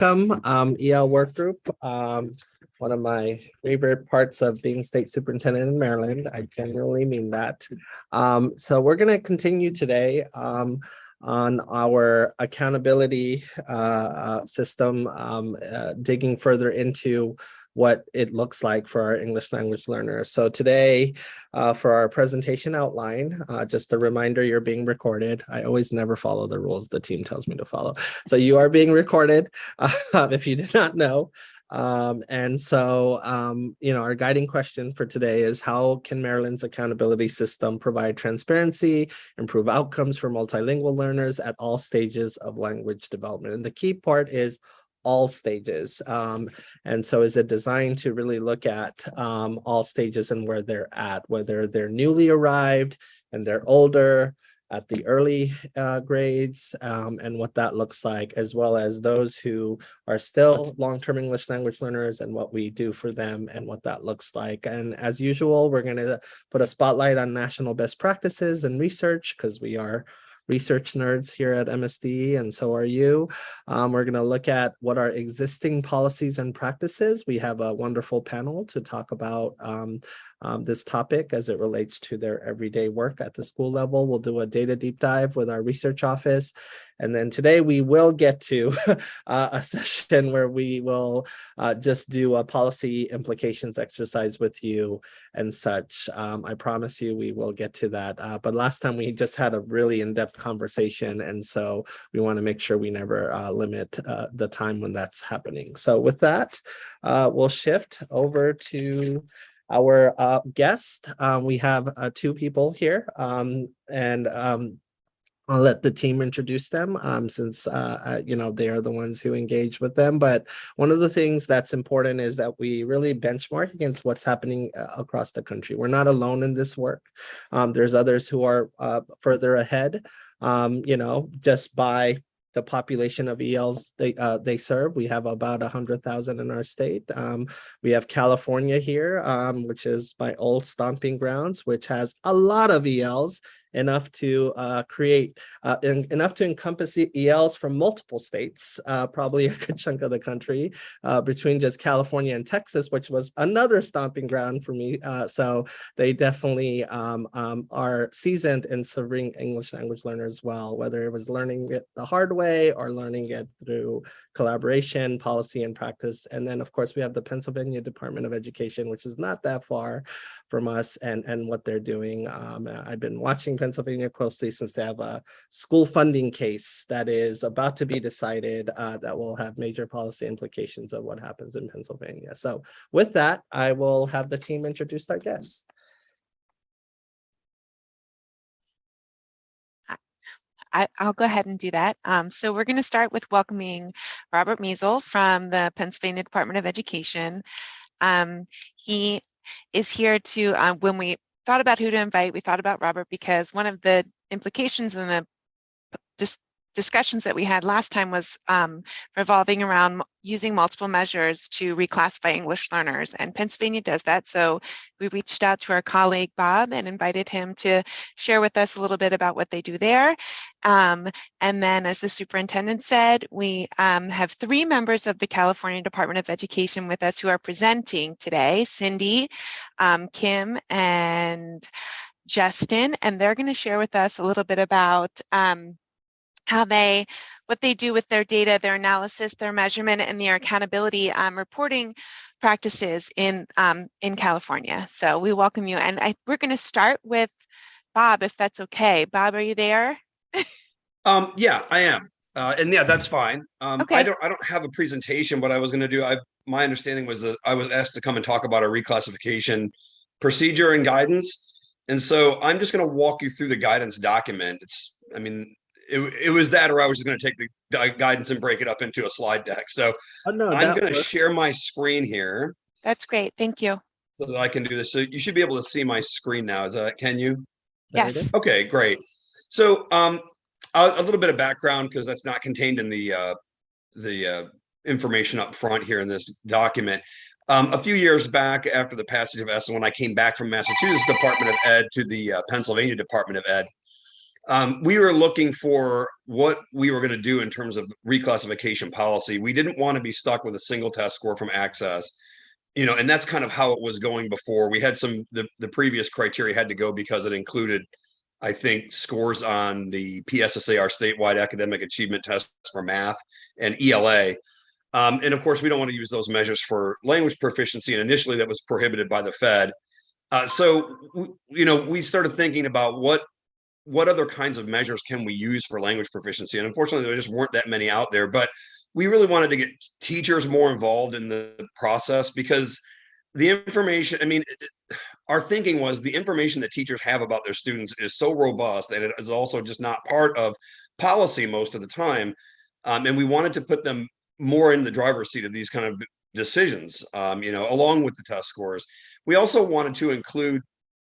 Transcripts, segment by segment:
Welcome, EL Workgroup. One of my favorite parts of being state superintendent in Maryland. I genuinely mean that. So we're going to continue today on our accountability system, digging further into what it looks like for our English language learners. So today, for our presentation outline, just a reminder, you're being recorded. I always never follow the rules the team tells me to follow. So you are being recorded, if you did not know. Our guiding question for today is, how can Maryland's accountability system provide transparency, improve outcomes for multilingual learners at all stages of language development? And the key part is all stages. And so is it designed to really look at all stages and where they're at, whether they're newly arrived and they're older, at the early grades, and what that looks like, as well as those who are still long-term English language learners and what we do for them and what that looks like. And as usual, we're going to put a spotlight on national best practices and research, because we are research nerds here at MSD, and so are you. We're going to look at what are existing policies and practices. We have a wonderful panel to talk about this topic as it relates to their everyday work at the school level. We'll do a data deep dive with our research office. And then today we will get to a session where we will just do a policy implications exercise with you and such. I promise you we will get to that. But last time we just had a really in-depth conversation. And so we want to make sure we never limit the time when that's happening. So with that, we'll shift over to our guest. We have two people here, and I'll let the team introduce them since they are the ones who engage with them. But one of the things that's important is that we really benchmark against what's happening across the country. We're not alone in this work. There's others who are further ahead, just by the population of ELs they serve. We have about 100,000 in our state. We have California here, which is my old stomping grounds, which has a lot of ELs, enough to enough to encompass ELs from multiple states, probably a good chunk of the country, between just California and Texas, which was another stomping ground for me. So they definitely are seasoned in serving English language learners well, whether it was learning it the hard way or learning it through collaboration, policy, and practice. And then, of course, we have the Pennsylvania Department of Education, which is not that far from us, and what they're doing. I've been watching Pennsylvania closely since they have a school funding case that is about to be decided that will have major policy implications of what happens in Pennsylvania. So with that, I will have the team introduce our guests. I'll go ahead and do that. So we're going to start with welcoming Robert Measle from the Pennsylvania Department of Education. He is here to, when we thought about who to invite, we thought about Robert because one of the implications in the discussions that we had last time was revolving around using multiple measures to reclassify English learners, and Pennsylvania does that. So we reached out to our colleague Bob and invited him to share with us a little bit about what they do there. And then, as the superintendent said, we have three members of the California Department of Education with us who are presenting today: Cindy, Kim, and Justin, and they're going to share with us a little bit about what they do with their data, their analysis, their measurement, and their accountability reporting practices in California. So we welcome you, and we're going to start with Bob, if that's okay. Bob, are you there? Yeah, I am, and yeah, that's fine. Okay. I don't have a presentation. What I was going to do, my understanding was that I was asked to come and talk about a reclassification procedure and guidance, and so I'm just going to walk you through the guidance document. It was that, or I was just going to take the guidance and break it up into a slide deck. So I'm going to share my screen here. That's great. Thank you. So that I can do this. So you should be able to see my screen now. Can you? Yes. Okay, great. So a little bit of background, because that's not contained in the information up front here in this document. A few years back, after the passage of EST, when I came back from Massachusetts Department of Ed to the Pennsylvania Department of Ed, We were looking for what we were going to do in terms of reclassification policy. We didn't want to be stuck with a single test score from Access, and that's kind of how it was going before. We had the previous criteria had to go because it included, I think, scores on the PSSAR statewide academic achievement test for math and ELA. And of course, we don't want to use those measures for language proficiency. And initially that was prohibited by the Fed. So we started thinking about what other kinds of measures can we use for language proficiency? And unfortunately, there just weren't that many out there. But we really wanted to get teachers more involved in the process because the information, our thinking was the information that teachers have about their students is so robust, and it is also just not part of policy most of the time. And we wanted to put them more in the driver's seat of these kind of decisions, along with the test scores. We also wanted to include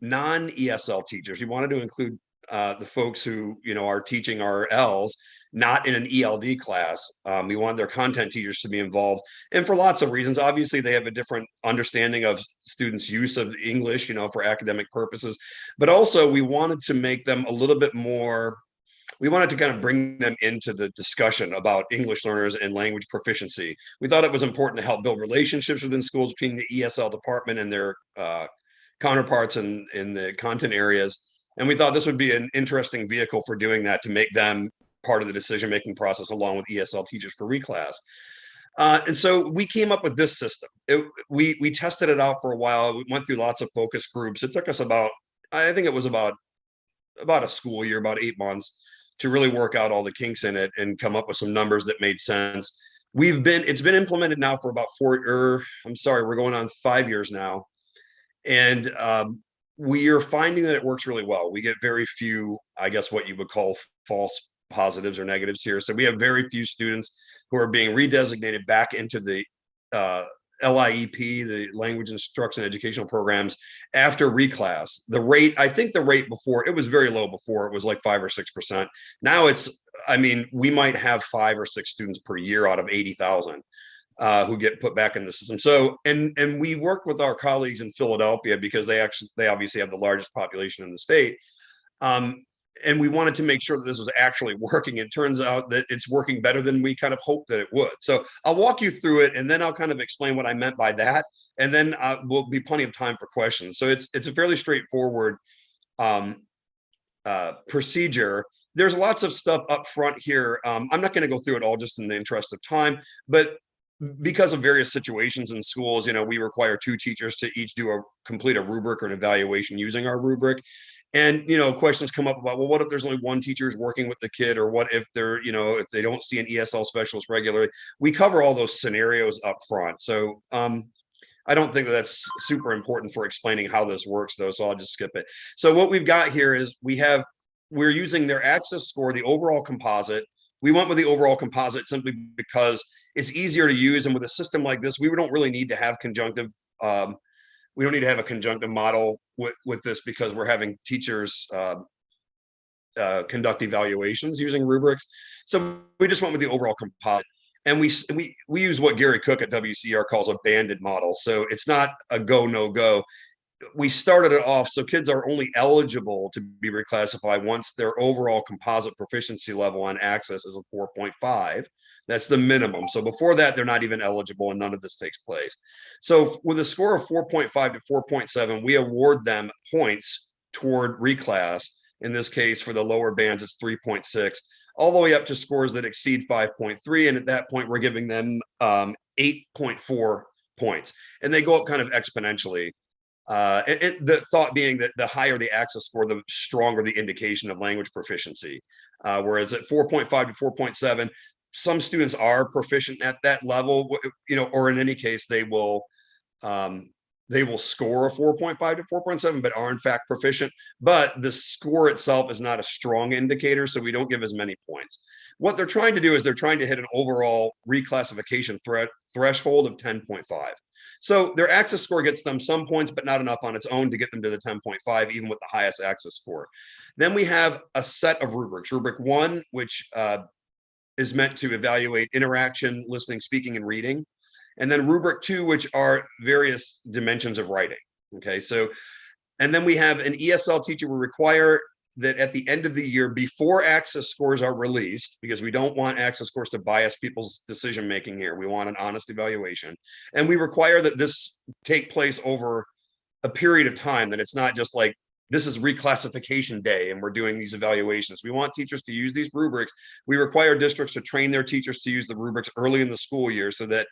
non-ESL teachers. We wanted to include the folks who, are teaching our Ls, not in an ELD class. We wanted their content teachers to be involved. And for lots of reasons, obviously they have a different understanding of students' use of English, for academic purposes. But also we wanted to make them a little bit more, we wanted to kind of bring them into the discussion about English learners and language proficiency. We thought it was important to help build relationships within schools between the ESL department and their counterparts in the content areas. And we thought this would be an interesting vehicle for doing that, to make them part of the decision-making process along with ESL teachers for reclass. And so we came up with this system. We tested it out for a while. We went through lots of focus groups. It took us about a school year, about 8 months, to really work out all the kinks in it and come up with some numbers that made sense. It's been implemented now for about we're going on 5 years now. And we are finding that it works really well. We get very few, I guess, what you would call false positives or negatives here. So we have very few students who are being redesignated back into the LIEP, the language instruction educational programs, after reclass. I think the rate before, it was very low before, it was like 5 or 6%. Now we might have 5 or 6 students per year out of 80,000 who get put back in the system. So, and we work with our colleagues in Philadelphia because they obviously have the largest population in the state. And we wanted to make sure that this was actually working. It turns out that it's working better than we kind of hoped that it would. So I'll walk you through it, and then I'll kind of explain what I meant by that. And then will be plenty of time for questions. So it's a fairly straightforward procedure. There's lots of stuff up front here. I'm not going to go through it all just in the interest of time, but because of various situations in schools, we require 2 teachers to each complete a rubric or an evaluation using our rubric. And, questions come up about, well, what if there's only one teacher who's working with the kid? Or what if if they don't see an ESL specialist regularly? We cover all those scenarios up front. So I don't think that's super important for explaining how this works, though. So I'll just skip it. So what we've got here is we're using their access score, the overall composite. We went with the overall composite simply because it's easier to use. And with a system like this, we don't really need to have conjunctive. We don't need to have a conjunctive model with this, because we're having teachers conduct evaluations using rubrics. So we just went with the overall composite. And we use what Gary Cook at WCR calls a banded model. So it's not a go, no go. We started it off so kids are only eligible to be reclassified once their overall composite proficiency level on access is a 4.5. That's the minimum. So before that, they're not even eligible, and none of this takes place. So with a score of 4.5 to 4.7, we award them points toward reclass. In this case, for the lower bands, it's 3.6, all the way up to scores that exceed 5.3. And at that point, we're giving them 8.4 points. And they go up kind of exponentially. And the thought being that the higher the access score, the stronger the indication of language proficiency. Whereas at 4.5 to 4.7, some students are proficient at that level, or in any case, they will score a 4.5 to 4.7, but are in fact proficient. But the score itself is not a strong indicator, so we don't give as many points. What they're trying to do is they're trying to hit an overall reclassification threshold of 10.5. So their access score gets them some points, but not enough on its own to get them to the 10.5, even with the highest access score. Then we have a set of rubrics. Rubric 1, which is meant to evaluate interaction, listening, speaking, and reading. And then rubric 2, which are various dimensions of writing. Okay, so, and then we have an ESL teacher. We require that at the end of the year, before access scores are released, because we don't want access scores to bias people's decision making here, we want an honest evaluation, and we require that this take place over a period of time, that it's not just like this is reclassification day and we're doing these evaluations. We want teachers to use these rubrics. We require districts to train their teachers to use the rubrics early in the school year, so that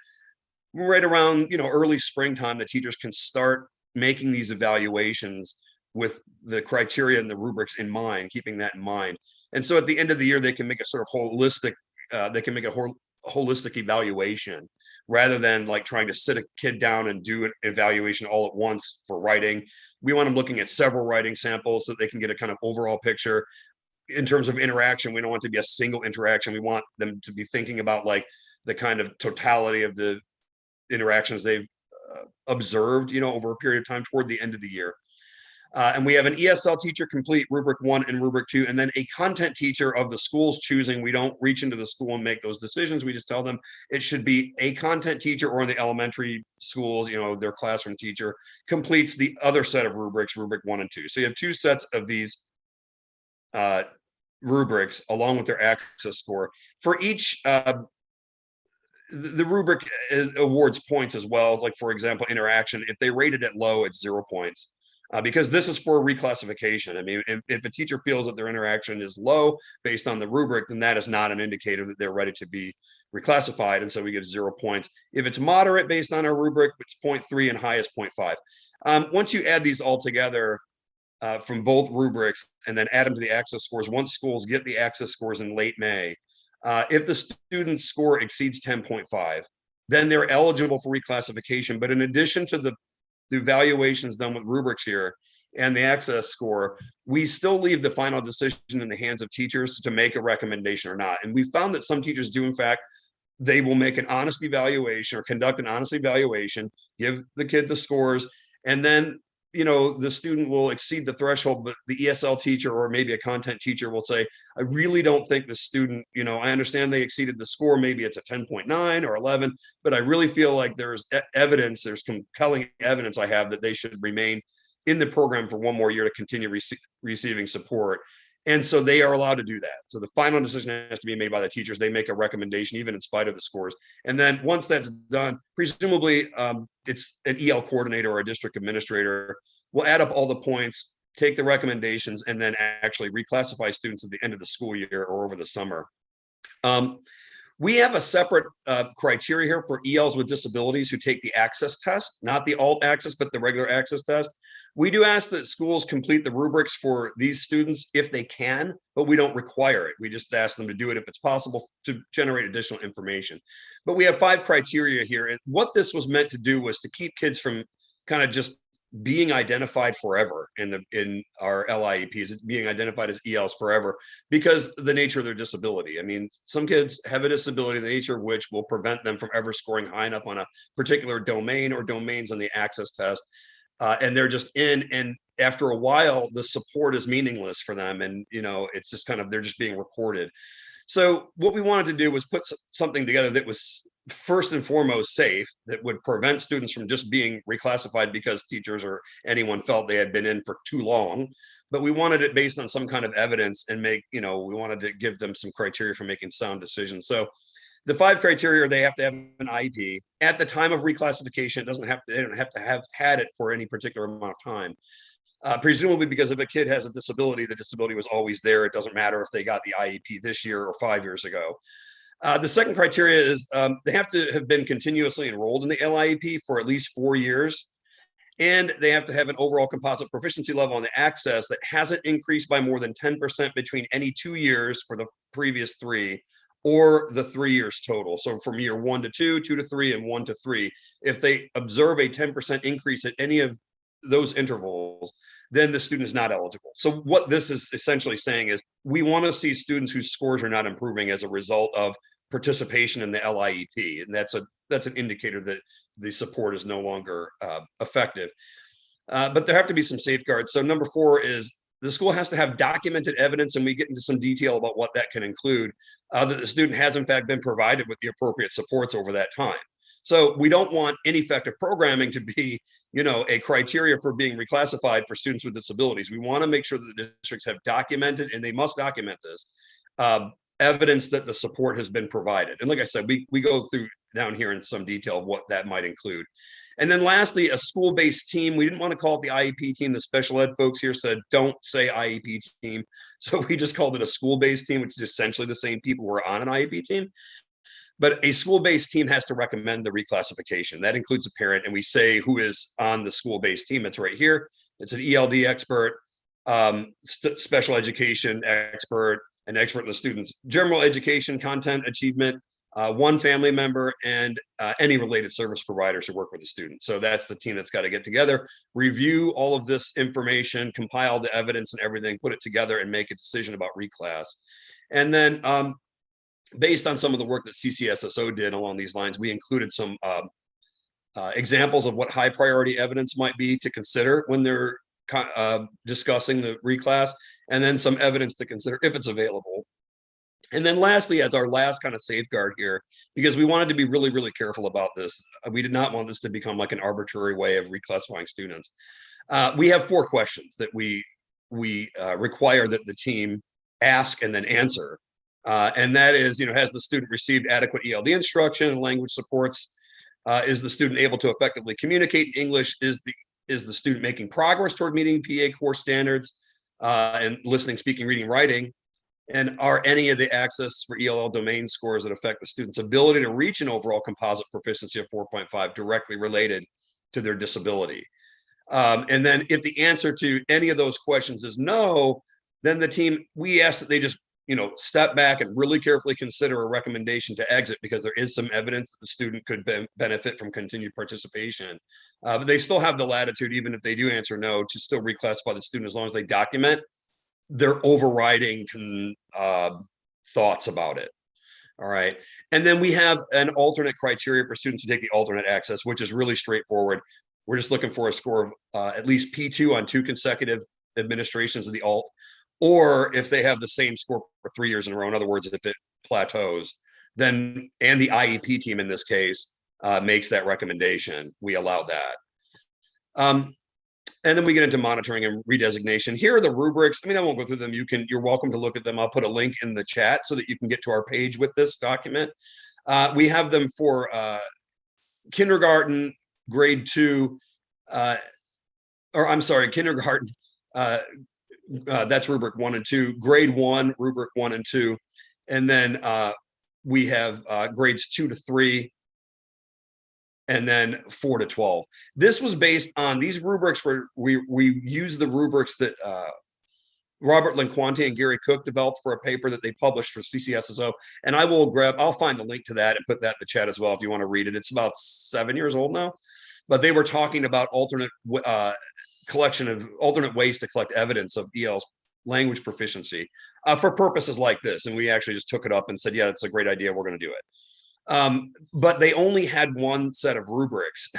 right around early springtime, the teachers can start making these evaluations with the criteria and the rubrics in mind, keeping that in mind. And so at the end of the year, they can make a sort of holistic, holistic evaluation, rather than like trying to sit a kid down and do an evaluation all at once for writing. We want them looking at several writing samples so that they can get a kind of overall picture. In terms of interaction, we don't want it to be a single interaction. We want them to be thinking about like the kind of totality of the interactions they've observed, over a period of time toward the end of the year. And we have an ESL teacher complete rubric 1 and rubric 2, and then a content teacher of the school's choosing. We don't reach into the school and make those decisions. We just tell them it should be a content teacher, or in the elementary schools, their classroom teacher completes the other set of rubrics, rubric 1 and 2. So you have 2 sets of these rubrics along with their access score. For each, the rubric awards points as well. Like, for example, interaction, if they rated it low, it's 0 points. Because this is for reclassification. I mean, if a teacher feels that their interaction is low based on the rubric, then that is not an indicator that they're ready to be reclassified. And so we give 0 points. If it's moderate based on our rubric, it's 0.3, and high is 0.5. Once you add these all together from both rubrics and then add them to the access scores, once schools get the access scores in late May, if the student's score exceeds 10.5, then they're eligible for reclassification. But in addition to the evaluations done with rubrics here and the access score, we still leave the final decision in the hands of teachers to make a recommendation or not. And we found that some teachers do, in fact, they will make an honest evaluation or conduct an honest evaluation, give the kid the scores, and then the student will exceed the threshold, but the ESL teacher or maybe a content teacher will say, I really don't think the student, I understand they exceeded the score, maybe it's a 10.9 or 11, but I really feel like there's evidence, there's compelling evidence I have that they should remain in the program for 1 more year to continue receiving support. And so they are allowed to do that. So the final decision has to be made by the teachers. They make a recommendation, even in spite of the scores. And then once that's done, presumably it's an EL coordinator or a district administrator will add up all the points, take the recommendations, and then actually reclassify students at the end of the school year or over the summer. We have a separate criteria here for ELs with disabilities who take the access test, not the alt access, but the regular access test. We do ask that schools complete the rubrics for these students if they can, but we don't require it. We just ask them to do it if it's possible to generate additional information. But we have 5 criteria here. And what this was meant to do was to keep kids from kind of just being identified forever in our LIEPs, being identified as ELs forever because of the nature of their disability. I mean, some kids have a disability, the nature of which will prevent them from ever scoring high enough on a particular domain or domains on the access test. And they're just in, and after a while, the support is meaningless for them. And, it's just kind of, they're just being recorded. So what we wanted to do was put something together that was first and foremost safe, that would prevent students from just being reclassified because teachers or anyone felt they had been in for too long. But we wanted it based on some kind of evidence and we wanted to give them some criteria for making sound decisions. So the 5 criteria are: they have to have an IEP at the time of reclassification. They don't have to have had it for any particular amount of time. Presumably because if a kid has a disability, the disability was always there. It doesn't matter if they got the IEP this year or 5 years ago. The second criteria is they have to have been continuously enrolled in the LIEP for at least 4 years. And they have to have an overall composite proficiency level on the access that hasn't increased by more than 10% between any 2 years for the previous 3, or the 3 years total. So from year 1 to 2, 2 to 3, and 1 to 3, if they observe a 10% increase at any of those intervals, then the student is not eligible. So what this is essentially saying is we want to see students whose scores are not improving as a result of participation in the LIEP. And that's an indicator that the support is no longer effective. But there have to be some safeguards. So number 4 is the school has to have documented evidence, and we get into some detail about what that can include, that the student has in fact been provided with the appropriate supports over that time. So we don't want ineffective programming to be, a criteria for being reclassified for students with disabilities. We want to make sure that the districts have documented, and they must document this, evidence that the support has been provided. And like I said, we go through down here in some detail of what that might include. And then lastly, a school-based team. We didn't want to call it the IEP team. The special ed folks here said, don't say IEP team. So we just called it a school-based team, which is essentially the same people who are on an IEP team. But a school-based team has to recommend the reclassification. That includes a parent, and we say who is on the school-based team. It's right here. It's an ELD expert, special education expert, an expert in the student's general education, content achievement, one family member, and any related service providers who work with the student. So that's the team that's got to get together, review all of this information, compile the evidence and everything, put it together, and make a decision about reclass. And then based on some of the work that CCSSO did along these lines, we included some examples of what high priority evidence might be to consider when they're discussing the reclass, and then some evidence to consider if it's available. And then lastly, as our last kind of safeguard here, because we wanted to be really, really careful about this, we did not want this to become like an arbitrary way of reclassifying students. We have 4 questions that we require that the team ask and then answer. And that is, has the student received adequate ELD instruction and language supports? Is the student able to effectively communicate in English? Is the student making progress toward meeting PA core standards and listening, speaking, reading, writing? And are any of the access for ELL domain scores that affect the student's ability to reach an overall composite proficiency of 4.5 directly related to their disability? And then if the answer to any of those questions is no, then the team, we ask that they just step back and really carefully consider a recommendation to exit, because there is some evidence that the student could benefit from continued participation. But they still have the latitude, even if they do answer no, to still reclassify the student as long as they document their overriding thoughts about it. All right. And then we have an alternate criteria for students to take the alternate access, which is really straightforward. We're just looking for a score of at least P2 on 2 consecutive administrations of the alt, or if they have the same score for 3 years in a row. In other words, if it plateaus, then, and the IEP team in this case makes that recommendation, we allow that. And then we get into monitoring and redesignation. Here are the rubrics. I won't go through them. You're welcome to look at them. I'll put a link in the chat so that you can get to our page with this document. We have them for kindergarten, grade 2, kindergarten. That's rubric 1 and 2, grade 1, rubric 1 and 2. And then we have grades 2 to 3, and then 4 to 12. This was based on these rubrics where we use the rubrics that Robert Linquante and Gary Cook developed for a paper that they published for CCSSO. And I'll find the link to that and put that in the chat as well if you want to read it. It's about 7 years old now, but they were talking about alternate ways to collect evidence of EL's language proficiency for purposes like this. And we actually just took it up and said, yeah, it's a great idea. We're going to do it. But they only had one set of rubrics.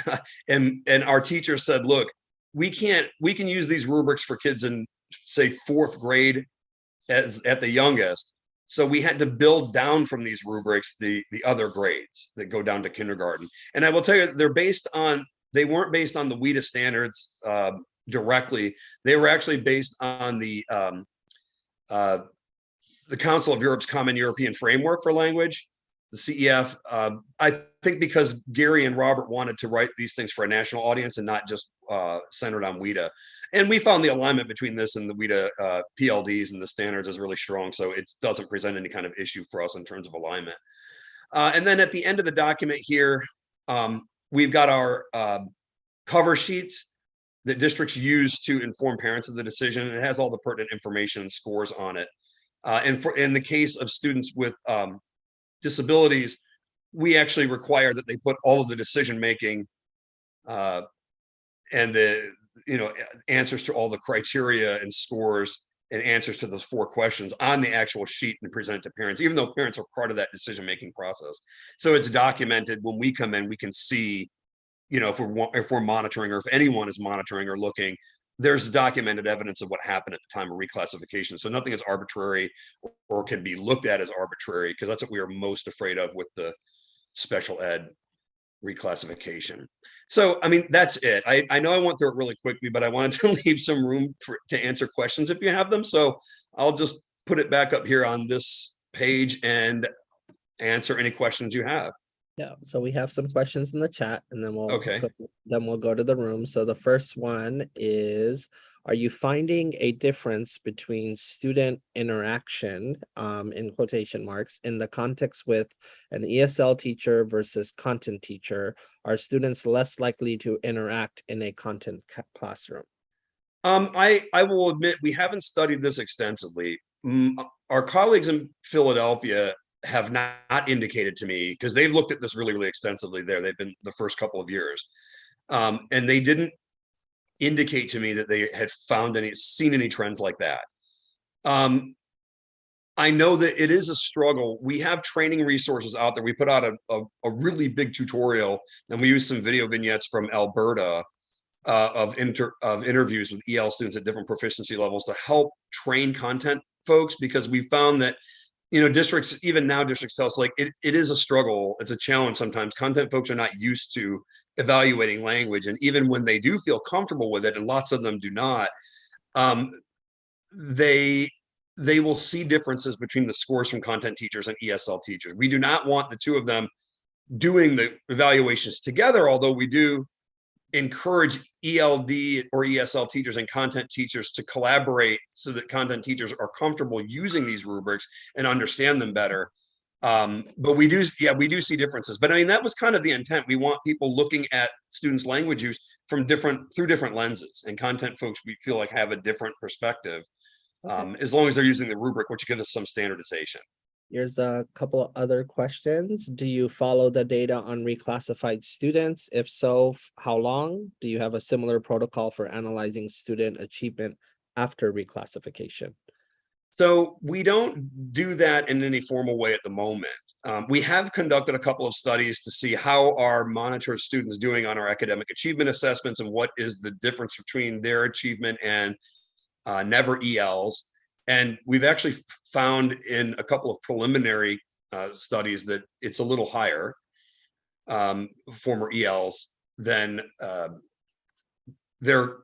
and our teacher said, look, we can use these rubrics for kids in, say, 4th grade at the youngest. So we had to build down from these rubrics the other grades that go down to kindergarten. And I will tell you, they weren't based on the WIDA standards directly. They were actually based on the Council of Europe's Common European Framework for Language, the CEF. I think because Gary and Robert wanted to write these things for a national audience and not just centered on WIDA. And we found the alignment between this and the WIDA PLDs and the standards is really strong. So it doesn't present any kind of issue for us in terms of alignment. And then at the end of the document here, we've got our cover sheets that districts use to inform parents of the decision. It has all the pertinent information and scores on it. And in the case of students with disabilities, we actually require that they put all of the decision-making and the answers to all the criteria and scores and answers to those 4 questions on the actual sheet and present to parents, even though parents are part of that decision-making process. So it's documented. When we come in, we can see, if we're monitoring, or if anyone is monitoring or looking, there's documented evidence of what happened at the time of reclassification. So nothing is arbitrary or can be looked at as arbitrary, because that's what we are most afraid of with the special ed reclassification. So, I mean, that's it. I know I went through it really quickly, but I wanted to leave some room to answer questions if you have them. So I'll just put it back up here on this page and answer any questions you have. Yeah, so we have some questions in the chat and then Okay. we'll go to the room. So the first one is, are you finding a difference between student interaction, in quotation marks, in the context with an ESL teacher versus content teacher? Are students less likely to interact in a content classroom? I will admit we haven't studied this extensively. Our colleagues in Philadelphia have not indicated to me, because they've looked at this really, really extensively there. They've been the first couple of years. And they didn't indicate to me that they had seen any trends like that. I know that it is a struggle. We have training resources out there. We put out a really big tutorial, and we use some video vignettes from Alberta of interviews with EL students at different proficiency levels to help train content folks, because we found that, you know, districts, even now districts tell us, like, it is a struggle. It's a challenge sometimes. Content folks are not used to evaluating language. And even when they do feel comfortable with it, and lots of them do not, they will see differences between the scores from content teachers and ESL teachers. We do not want the two of them doing the evaluations together, although we do encourage ELD or ESL teachers and content teachers to collaborate so that content teachers are comfortable using these rubrics and understand them better. But we do see differences. But I mean, that was kind of the intent. We want people looking at students' language use through different lenses, and content folks, we feel like, have a different perspective, as long as they're using the rubric, which gives us some standardization. Here's a couple of other questions. Do you follow the data on reclassified students? If so, how long? Do you have a similar protocol for analyzing student achievement after reclassification? So we don't do that in any formal way at the moment. We have conducted a couple of studies to see how our monitored students doing on our academic achievement assessments, and what is the difference between their achievement and never ELs. And we've actually found in a couple of preliminary studies that it's a little higher, former ELs, than their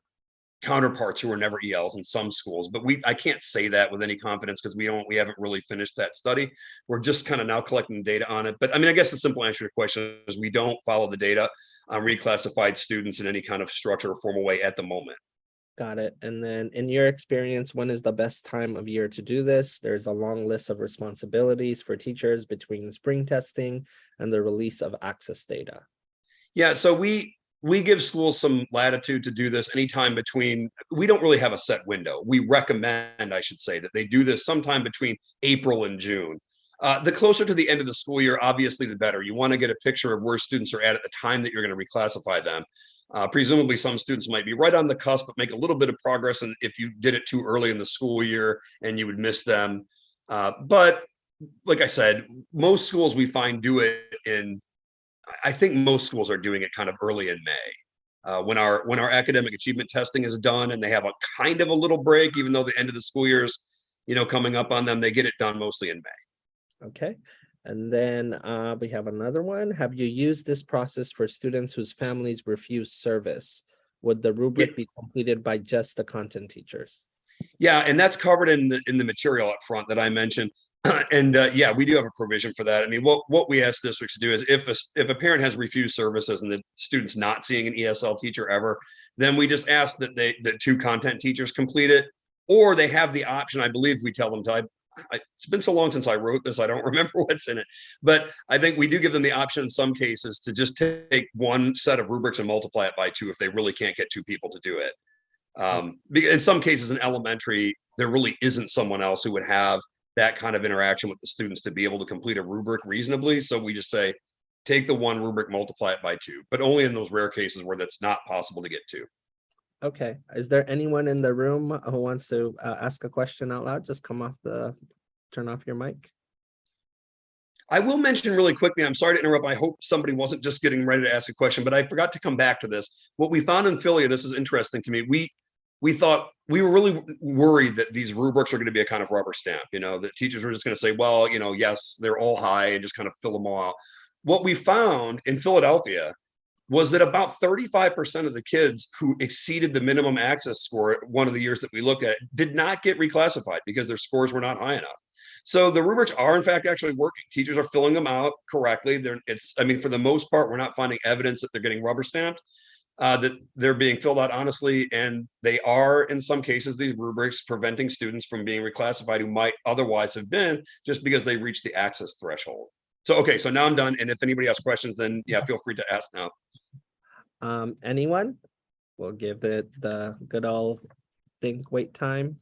counterparts who were never ELs in some schools. But I can't say that with any confidence, because we haven't really finished that study. We're just kind of now collecting data on it. But I mean, I guess the simple answer to your question is we don't follow the data on reclassified students in any kind of structured or formal way at the moment. Got it. And then in your experience, when is the best time of year to do this? There's a long list of responsibilities for teachers between spring testing and the release of access data. Yeah, so we give schools some latitude to do this anytime between, we don't really have a set window. We recommend, I should say, that they do this sometime between April and June. The closer to the end of the school year, obviously, the better. You want to get a picture of where students are at the time that you're going to reclassify them. Presumably, some students might be right on the cusp, but make a little bit of progress. And if you did it too early in the school year, and you would miss them. But like I said, most schools we find do it in, I think most schools are doing it kind of early in May. When our academic achievement testing is done, and they have a kind of a little break, even though the end of the school year is, coming up on them, they get it done mostly in May. Okay. And then we have another one. Have you used this process for students whose families refuse service? Would the rubric be completed by just the content teachers? Yeah, and that's covered in the material up front that I mentioned. And yeah, we do have a provision for that. I mean, what we ask districts to do is, if a parent has refused services and the student's not seeing an ESL teacher ever, then we just ask that that two content teachers complete it, or they have the option. I believe we tell them to. It's been so long since I wrote this, I don't remember what's in it, but I think we do give them the option in some cases to just take one set of rubrics and multiply it by 2 if they really can't get 2 people to do it. In some cases in elementary, there really isn't someone else who would have that kind of interaction with the students to be able to complete a rubric reasonably. So we just say, take the one rubric, multiply it by 2, but only in those rare cases where that's not possible to get to. Okay. Is there anyone in the room who wants to ask a question out loud? Just turn off your mic. I will mention really quickly, I'm sorry to interrupt. I hope somebody wasn't just getting ready to ask a question, but I forgot to come back to this. What we found in Philly, this is interesting to me. We thought, we were really worried that these rubrics are going to be a kind of rubber stamp, that teachers were just going to say, well, yes, they're all high, and just kind of fill them all out. what we found in Philadelphia was that about 35% of the kids who exceeded the minimum access score one of the years that we looked at did not get reclassified because their scores were not high enough. So the rubrics are in fact actually working. Teachers are filling them out correctly. I mean, for the most part, we're not finding evidence that they're getting rubber stamped, that they're being filled out honestly. And they are, in some cases, these rubrics preventing students from being reclassified who might otherwise have been, just because they reached the access threshold. So, okay, so now I'm done. And if anybody has questions, then yeah, feel free to ask now. Anyone? We'll give it the good old think wait time.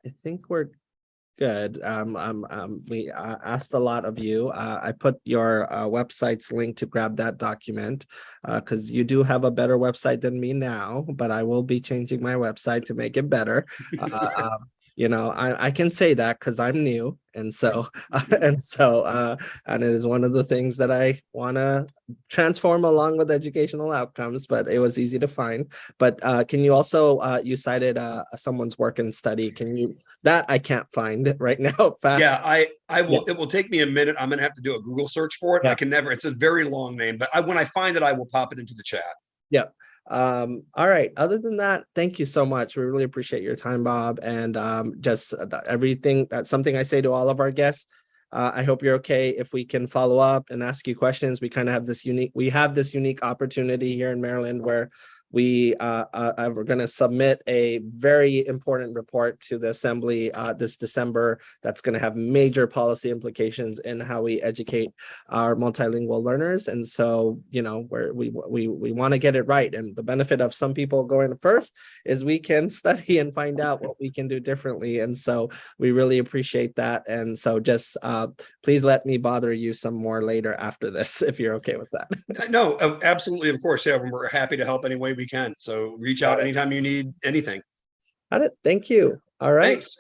I think we're good. We asked a lot of you. I put your website's link to grab that document because you do have a better website than me now, but I will be changing my website to make it better. You know, I can say that because I'm new, and so and it is one of the things that I want to transform along with educational outcomes. But it was easy to find. But can you also you cited someone's work and study? Can you that I can't find right now fast? Yeah, I will. Yeah. It will take me a minute. I'm gonna have to do a Google search for it. Yeah. I can never. It's a very long name, but when I find it, I will pop it into the chat. Yep. All right, other than that, thank you so much. We really appreciate your time, Bob, and just everything. That's something I say to all of our guests. I hope you're okay if we can follow up and ask you questions. We kind of have this unique opportunity here in Maryland where we're going to submit a very important report to the Assembly this December that's going to have major policy implications in how we educate our multilingual learners. And so, you know, we want to get it right. And the benefit of some people going first is we can study and find out what we can do differently. And so we really appreciate that. And so just please let me bother you some more later after this, if you're okay with that. No, absolutely. Of course. Yeah, we're happy to help any way we can. So reach out anytime you need anything. Got it. Thank you. All right. Thanks.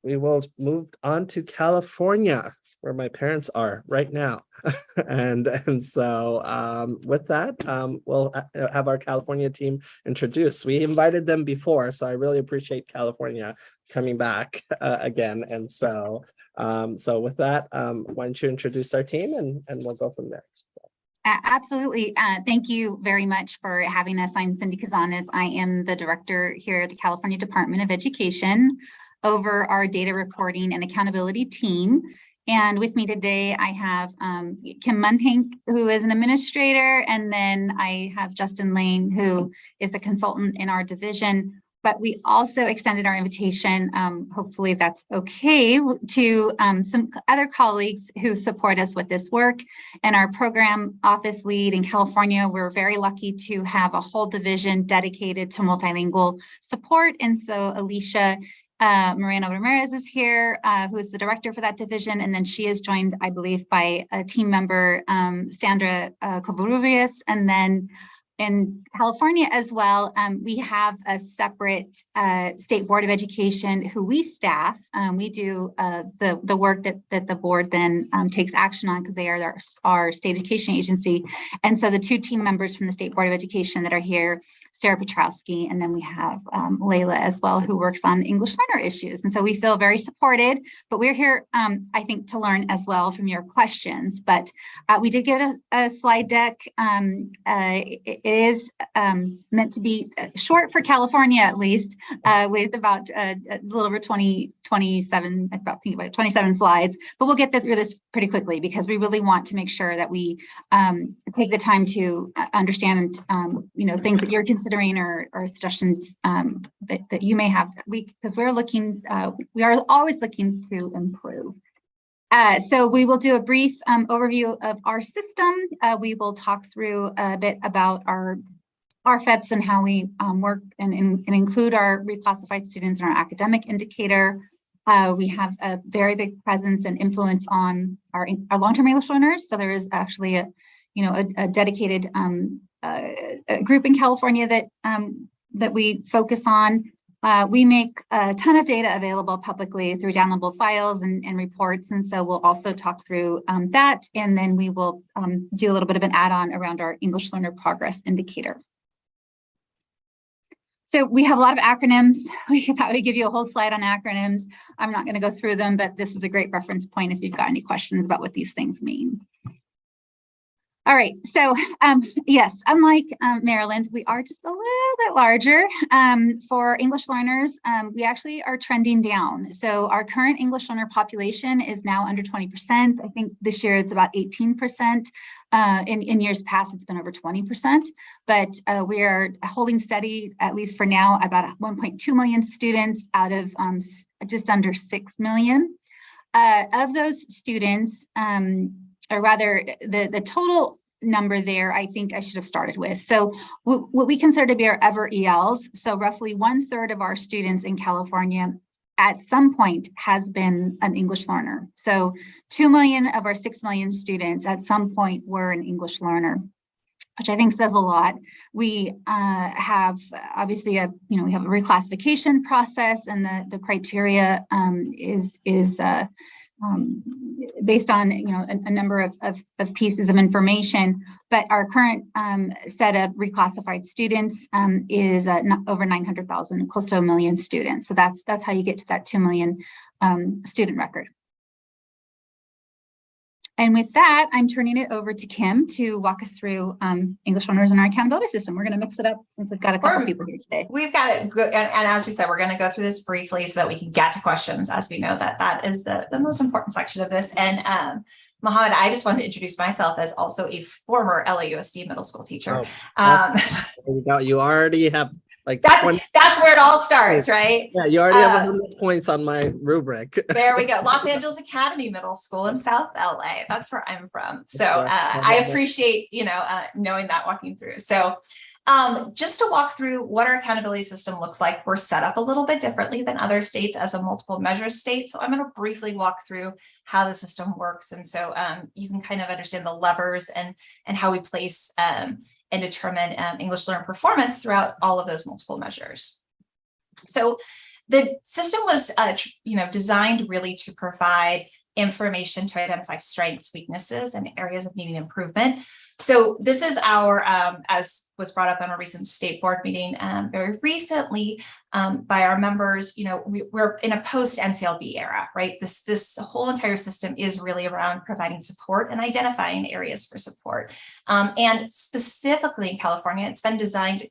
We will move on to California, where my parents are right now. and so with that, we'll have our California team introduced. We invited them before, so I really appreciate California coming back again. And so with that, why don't you introduce our team and we'll go from there. Absolutely. Thank you very much for having us. I'm Cindy Cazanes. I am the director here at the California Department of Education over our data reporting and accountability team. And with me today, I have Kim Munhink, who is an administrator, and then I have Justin Lane, who is a consultant in our division. But we also extended our invitation, hopefully that's okay, to some other colleagues who support us with this work. And our program office lead in California, we're very lucky to have a whole division dedicated to multilingual support. And so Alicia Moreno Ramirez is here, who is the director for that division. And then she is joined, I believe, by a team member, Sandra Covarrubias, and then in California as well, we have a separate State Board of Education who we staff. We do the work that the board then takes action on because they are our state education agency. And so the two team members from the State Board of Education that are here, Sarah Petrowski, and then we have Layla as well, who works on English learner issues. And so we feel very supported, but we're here, I think, to learn as well from your questions. But we did get a slide deck. It is meant to be short for California, at least, with about a little over 27, I think about 27 slides, but we'll get through this pretty quickly because we really want to make sure that we take the time to understand, things that you're considering or suggestions that you may have. Because we are always looking to improve. So we will do a brief overview of our system. We will talk through a bit about our RFEPs and how we work and include our reclassified students in our academic indicator. We have a very big presence and influence on our long-term English learners. So there is actually a dedicated group in California that we focus on. We make a ton of data available publicly through downloadable files and reports. And so we'll also talk through that. And then we will do a little bit of an add-on around our English learner progress indicator. So we have a lot of acronyms. We could probably give you a whole slide on acronyms. I'm not going to go through them, but this is a great reference point if you've got any questions about what these things mean. All right, so yes, unlike Maryland, we are just a little bit larger. For English learners, we actually are trending down. So our current English learner population is now under 20%. I think this year it's about 18%. In years past, it's been over 20%, but we are holding steady, at least for now, about 1.2 million students out of just under 6 million. Of those students, or rather the total number there, I think I should have started with. So what we consider to be our ever ELs, so roughly 1/3 of our students in California at some point has been an English learner. So 2 million of our 6 million students at some point were an English learner, which I think says a lot. We have obviously we have a reclassification process, and the criteria is based on a number of pieces of information, but our current set of reclassified students is over 900,000, close to 1 million students. So that's how you get to that 2 million student record. And with that, I'm turning it over to Kim to walk us through English learners and our accountability system. We're going to mix it up since we've got a couple people here today. We've got it, and as we said, we're going to go through this briefly so that we can get to questions, as we know that is the most important section of this. And Mohammed, I just wanted to introduce myself as also a former LAUSD middle school teacher. You already have like that's where it all starts, right? Yeah, you already have 100 points on my rubric. There we go. Los Angeles Academy Middle School in South LA. That's where I'm from. So I appreciate knowing that, walking through. So just to walk through what our accountability system looks like, we're set up a little bit differently than other states as a multiple measures state. So I'm going to briefly walk through how the system works, and so you can kind of understand the levers and how we place and determine English learner performance throughout all of those multiple measures. So the system was designed really to provide information to identify strengths, weaknesses, and areas of needing improvement. So this is our, as was brought up on a recent state board meeting very recently by our members, we're in a post-NCLB era, right? This whole entire system is really around providing support and identifying areas for support. And specifically in California, it's been designed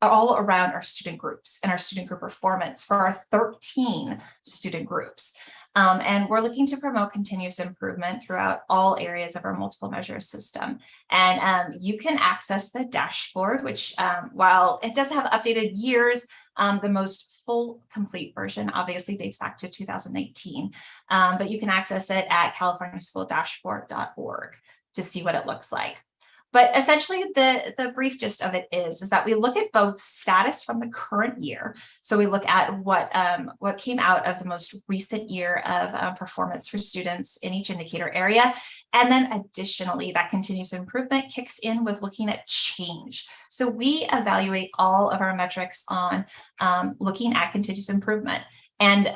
all around our student groups and our student group performance for our 13 student groups. And we're looking to promote continuous improvement throughout all areas of our multiple measures system. And you can access the dashboard, which while it does have updated years, the most full complete version obviously dates back to 2018, but you can access it at californiaschooldashboard.org to see what it looks like. But essentially, the brief gist of it is that we look at both status from the current year. So we look at what came out of the most recent year of performance for students in each indicator area. And then additionally, that continuous improvement kicks in with looking at change. So we evaluate all of our metrics on looking at continuous improvement. And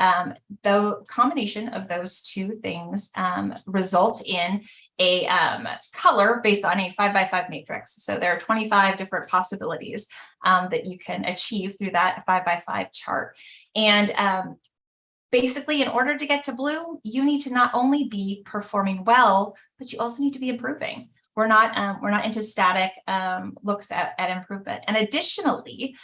the combination of those two things results in a color based on a 5x5 matrix. So there are 25 different possibilities that you can achieve through that 5x5 chart. And basically, in order to get to blue, you need to not only be performing well, but you also need to be improving. We're not into static looks at improvement. And additionally,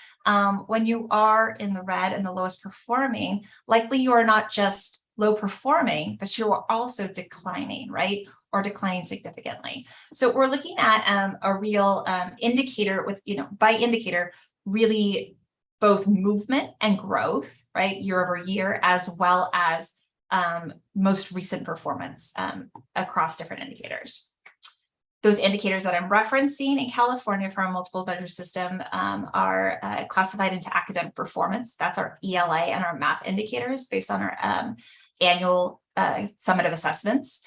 when you are in the red and the lowest performing, likely you are not just low performing, but you are also declining, right? Or declining significantly. So we're looking at a real indicator with, by indicator, really both movement and growth, right? Year over year, as well as most recent performance across different indicators. Those indicators that I'm referencing in California for our multiple measure system are classified into academic performance. That's our ELA and our math indicators based on our annual summative assessments,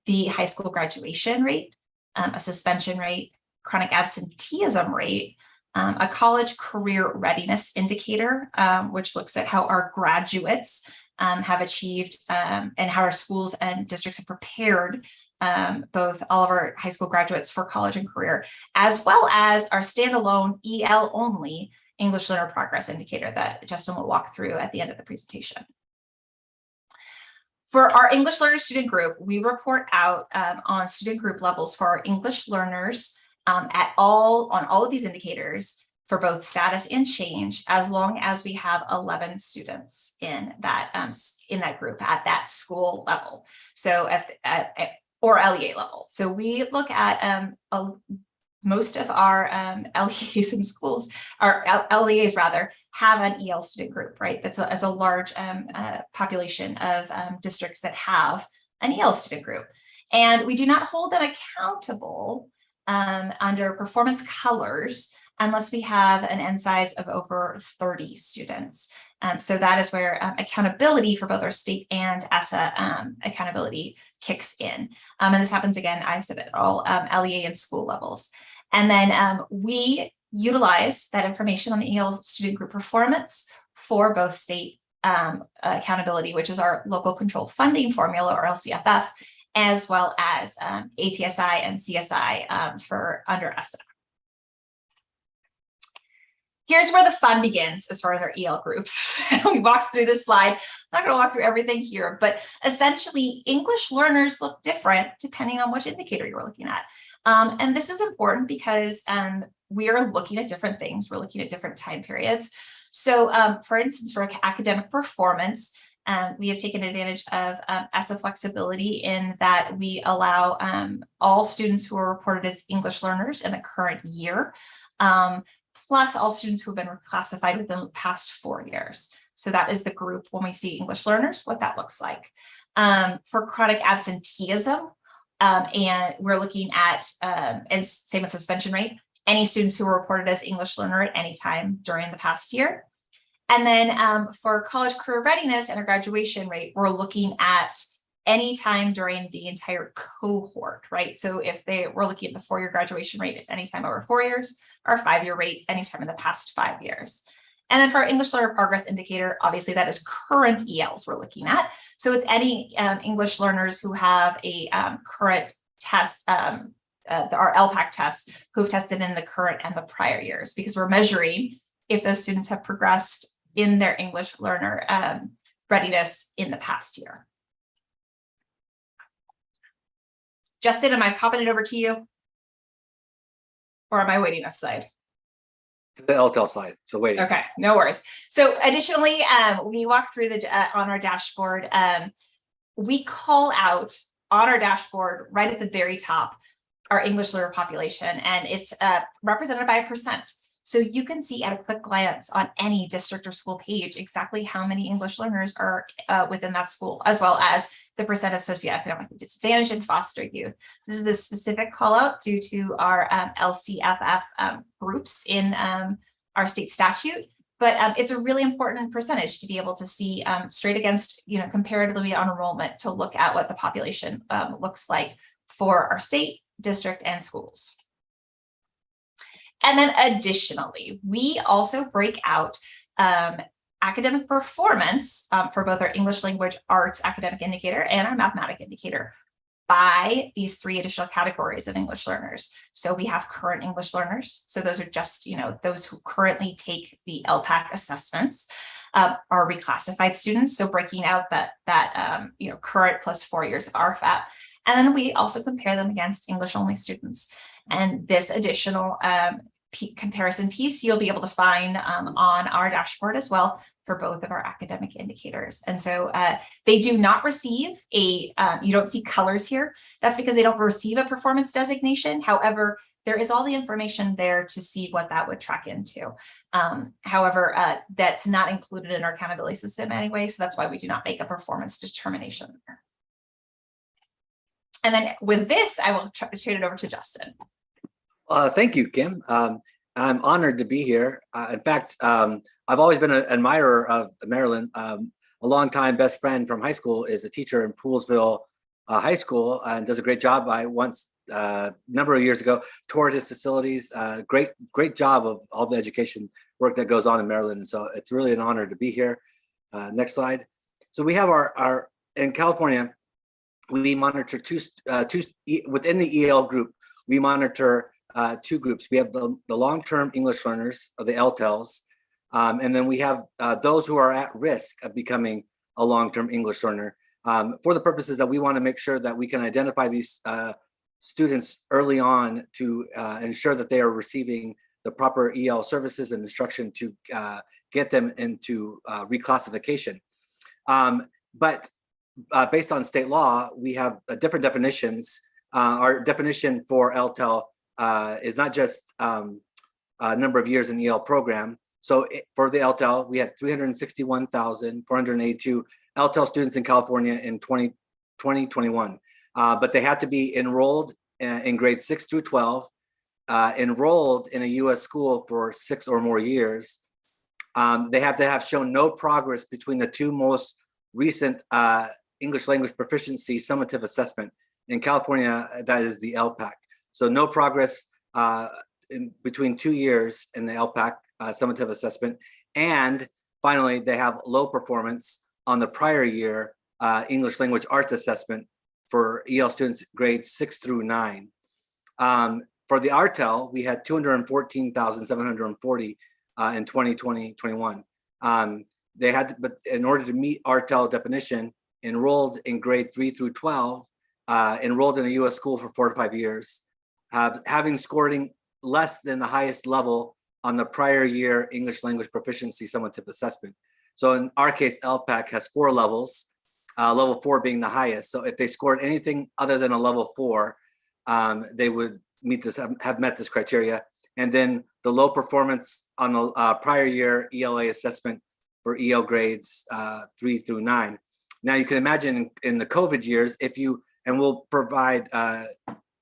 the high school graduation rate, a suspension rate, chronic absenteeism rate, a college career readiness indicator, which looks at how our graduates have achieved and how our schools and districts have prepared both all of our high school graduates for college and career, as well as our standalone EL only English learner progress indicator that Justin will walk through at the end of the presentation. For our English learner student group, we report out on student group levels for our English learners on all of these indicators for both status and change, as long as we have 11 students in that group at that school level. So or LEA level. So we look at most of our LEAs in schools, or LEAs rather, have an EL student group, right? That's a large population of districts that have an EL student group. And we do not hold them accountable under performance colors unless we have an N size of over 30 students. So that is where accountability for both our state and ESSA accountability kicks in. And this happens again, I said at all LEA and school levels. And then we utilize that information on the EL student group performance for both state accountability, which is our local control funding formula, or LCFF, as well as ATSI and CSI for under ESSA. Here's where the fun begins as far as our EL groups. We walked through this slide. I'm not going to walk through everything here, but essentially English learners look different depending on which indicator you're looking at. And this is important because we are looking at different things. We're looking at different time periods. So for instance, for academic performance, we have taken advantage of ESSA flexibility in that we allow all students who are reported as English learners in the current year, plus all students who have been reclassified within the past 4 years. So that is the group when we see English learners, what that looks like. For chronic absenteeism, and we're looking at, and same with suspension rate, any students who were reported as English learner at any time during the past year. And then for college career readiness and a graduation rate, we're looking at any time during the entire cohort, right? So if we're looking at the 4-year graduation rate, it's anytime over 4 years, or 5-year rate, anytime in the past 5 years. And then for our English learner progress indicator, obviously that is current ELs we're looking at. So it's any English learners who have a current test, our LPAC test, who've tested in the current and the prior years, because we're measuring if those students have progressed in their English learner readiness in the past year. Justin, am I popping it over to you? Or am I waiting a slide? The LTL slide, so waiting. Okay, no worries. So additionally, we walk through on our dashboard, we call out on our dashboard right at the very top our English learner population, and it's represented by a percent. So you can see at a quick glance on any district or school page exactly how many English learners are within that school, as well as the percent of socioeconomically disadvantaged and foster youth. This is a specific call out due to our LCFF groups in our state statute, but it's a really important percentage to be able to see straight against, comparatively on enrollment, to look at what the population looks like for our state, district, and schools. And then additionally, we also break out academic performance for both our English language arts academic indicator and our mathematic indicator by these 3 additional categories of English learners. So we have current English learners. So those are just, those who currently take the LPAC assessments, our reclassified students. So breaking out that current plus 4 years of RFAP. And then we also compare them against English only students. And this additional comparison piece you'll be able to find on our dashboard as well for both of our academic indicators. And so they do not receive you don't see colors here. That's because they don't receive a performance designation. However, there is all the information there to see what that would track into. However, that's not included in our accountability system anyway, so that's why we do not make a performance determination there. And then with this, I will turn it over to Justin. Thank you, Kim. I'm honored to be here. In fact, I've always been an admirer of Maryland. A longtime best friend from high school is a teacher in Poolesville High School and does a great job. I once, a number of years ago, toured his facilities. Great job of all the education work that goes on in Maryland. And so it's really an honor to be here. Next slide. So we have our in California, we monitor two within the EL group. We monitor two groups. We have the long-term English learners, or the LTELs, and then we have those who are at risk of becoming a long-term English learner, for the purposes that we want to make sure that we can identify these students early on to ensure that they are receiving the proper EL services and instruction to get them into reclassification. But based on state law, we have different definitions. Our definition for LTEL is not just number of years in the EL program. So for the LTEL, we had 361,482 LTEL students in California in 2021, but they had to be enrolled in grades 6 through 12, enrolled in a US school for 6 or more years. They have to have shown no progress between the two most recent English language proficiency summative assessment. In California, that is the LPAC. So no progress in between 2 years in the LPAC summative assessment. And finally, they have low performance on the prior year English language arts assessment for EL students grades 6 through 9. For the RTEL, we had 214,740 in 2020-21. They had to, but in order to meet RTEL definition, enrolled in grade 3 through 12, enrolled in a US school for 4 to 5 years, having scoring less than the highest level on the prior year English language proficiency summative assessment. So in our case, LPAC has 4 levels, level 4 being the highest. So if they scored anything other than a level 4, they would meet this, have met this criteria. And then the low performance on the prior year ELA assessment for EL grades 3 through 9. Now you can imagine in the COVID years, if you, and we'll provide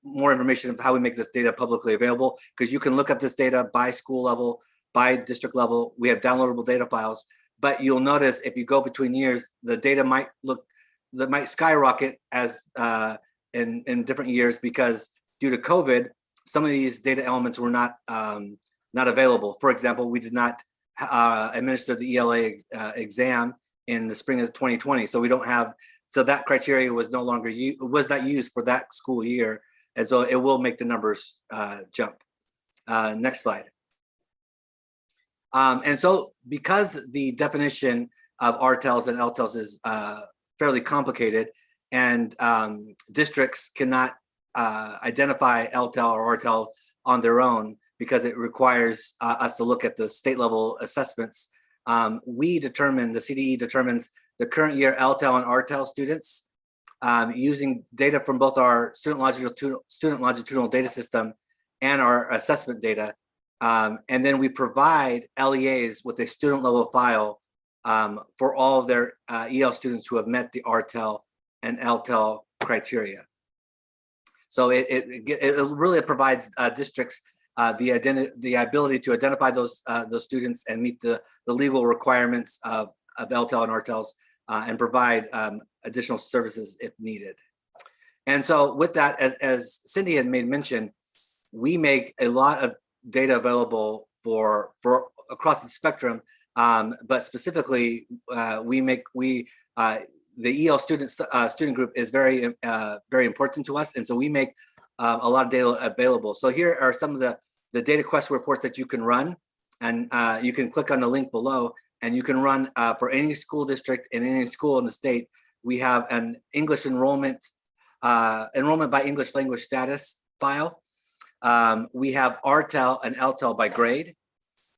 more information of how we make this data publicly available, because you can look up this data by school level, by district level. We have downloadable data files, but you'll notice if you go between years, the data might look, that might skyrocket as in different years, because due to COVID, some of these data elements were not available. For example, we did not administer the ELA exam in the spring of 2020, so we don't have. So that criteria was no longer was not used for that school year, and so it will make the numbers jump. Next slide. And so because the definition of RTELs and LTELs is fairly complicated, and districts cannot identify LTEL or RTEL on their own because it requires us to look at the state level assessments, we determine, the CDE determines the current year LTEL and RTEL students using data from both our student longitudinal data system and our assessment data. And then we provide LEAs with a student level file for all of their EL students who have met the RTEL and LTEL criteria. So it really provides districts the ability to identify those students and meet the legal requirements of LTEL and RTELs and provide additional services if needed. And so with that, as Cindy had made mention, we make a lot of data available for across the spectrum, but specifically the EL student group is very important to us, and so we make a lot of data available. So here are some of the data quest reports that you can run, and you can click on the link below, and you can run for any school district and any school in the state. We have an English enrollment by English language status file. We have RTEL and LTEL by grade.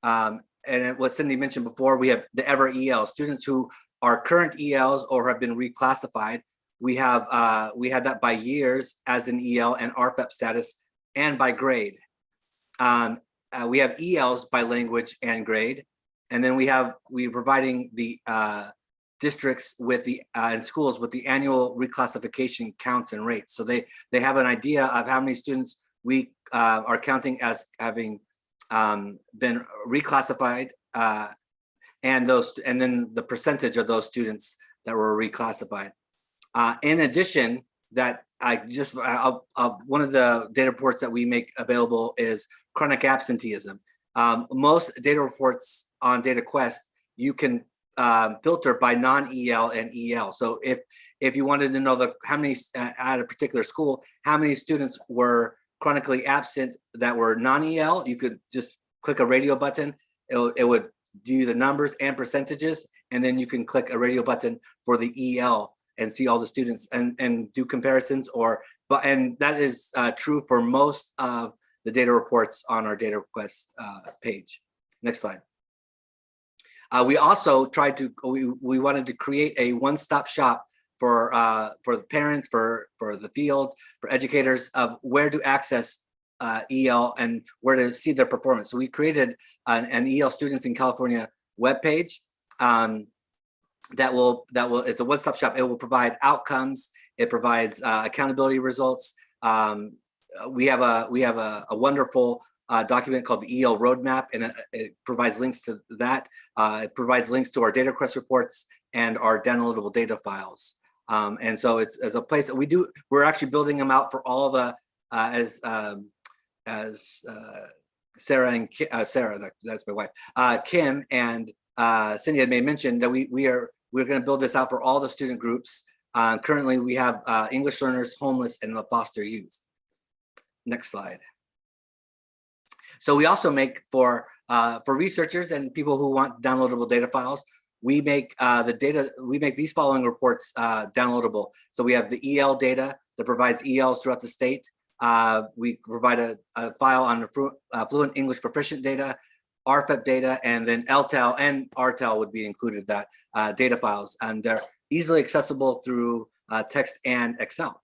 And what Cindy mentioned before, we have the Ever EL, students who are current ELs or have been reclassified. We have that by years as an EL and RFEP status and by grade. We have ELs by language and grade. And then we're providing the districts with the and schools with the annual reclassification counts and rates. So they have an idea of how many students we are counting as having been reclassified, and then the percentage of those students that were reclassified. In addition, that one of the data reports that we make available is chronic absenteeism. Most data reports on DataQuest, you can filter by non-EL and EL. So if you wanted to know how many at a particular school, how many students were chronically absent that were non-EL, you could just click a radio button. It would do the numbers and percentages, and then you can click a radio button for the EL and see all the students and do comparisons. And that is true for most of the data reports on our data requests page. Next slide. We also tried to, we wanted to create a one-stop shop for the parents, for the field, for educators of where to access EL and where to see their performance. So we created an EL Students in California webpage it's a one-stop shop. It will provide outcomes. It provides accountability results. We have a wonderful document called the EL Roadmap, and it provides links to that. It provides links to our data request reports and our downloadable data files. And so it's a place that we're actually building them out for all the as Sarah and Sarah, that's my wife, Kim and Cindy had mentioned that we're going to build this out for all the student groups. Currently, we have English learners, homeless, and the foster youth. Next slide. So we also make for researchers and people who want downloadable data files, we make these following reports downloadable. So we have the EL data that provides ELs throughout the state. We provide a file on the fluent English proficient data, RFEP data, and then LTEL and RTEL would be included, that data files, and they're easily accessible through text and Excel.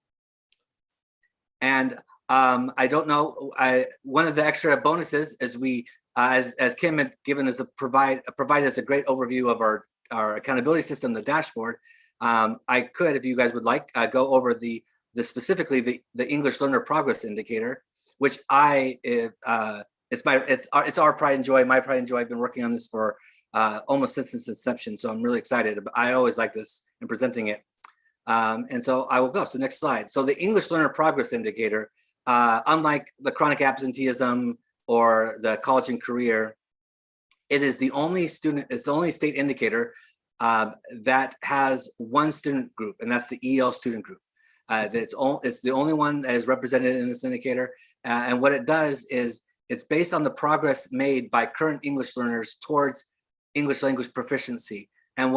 And I don't know, one of the extra bonuses is we, as Kim had given us provided us a great overview of our accountability system, the dashboard. I could, if you guys would like, go over specifically the English learner progress indicator, which it's our pride and joy, my pride and joy. I've been working on this for almost since its inception, so I'm really excited. I always like this in presenting it. And so I will go. So next slide. So the English learner progress indicator, unlike the chronic absenteeism or the college and career, it is the only state indicator that has one student group, and that's the EL student group. It's the only one that is represented in this indicator. And what it does is it's based on the progress made by current English learners towards English language proficiency. And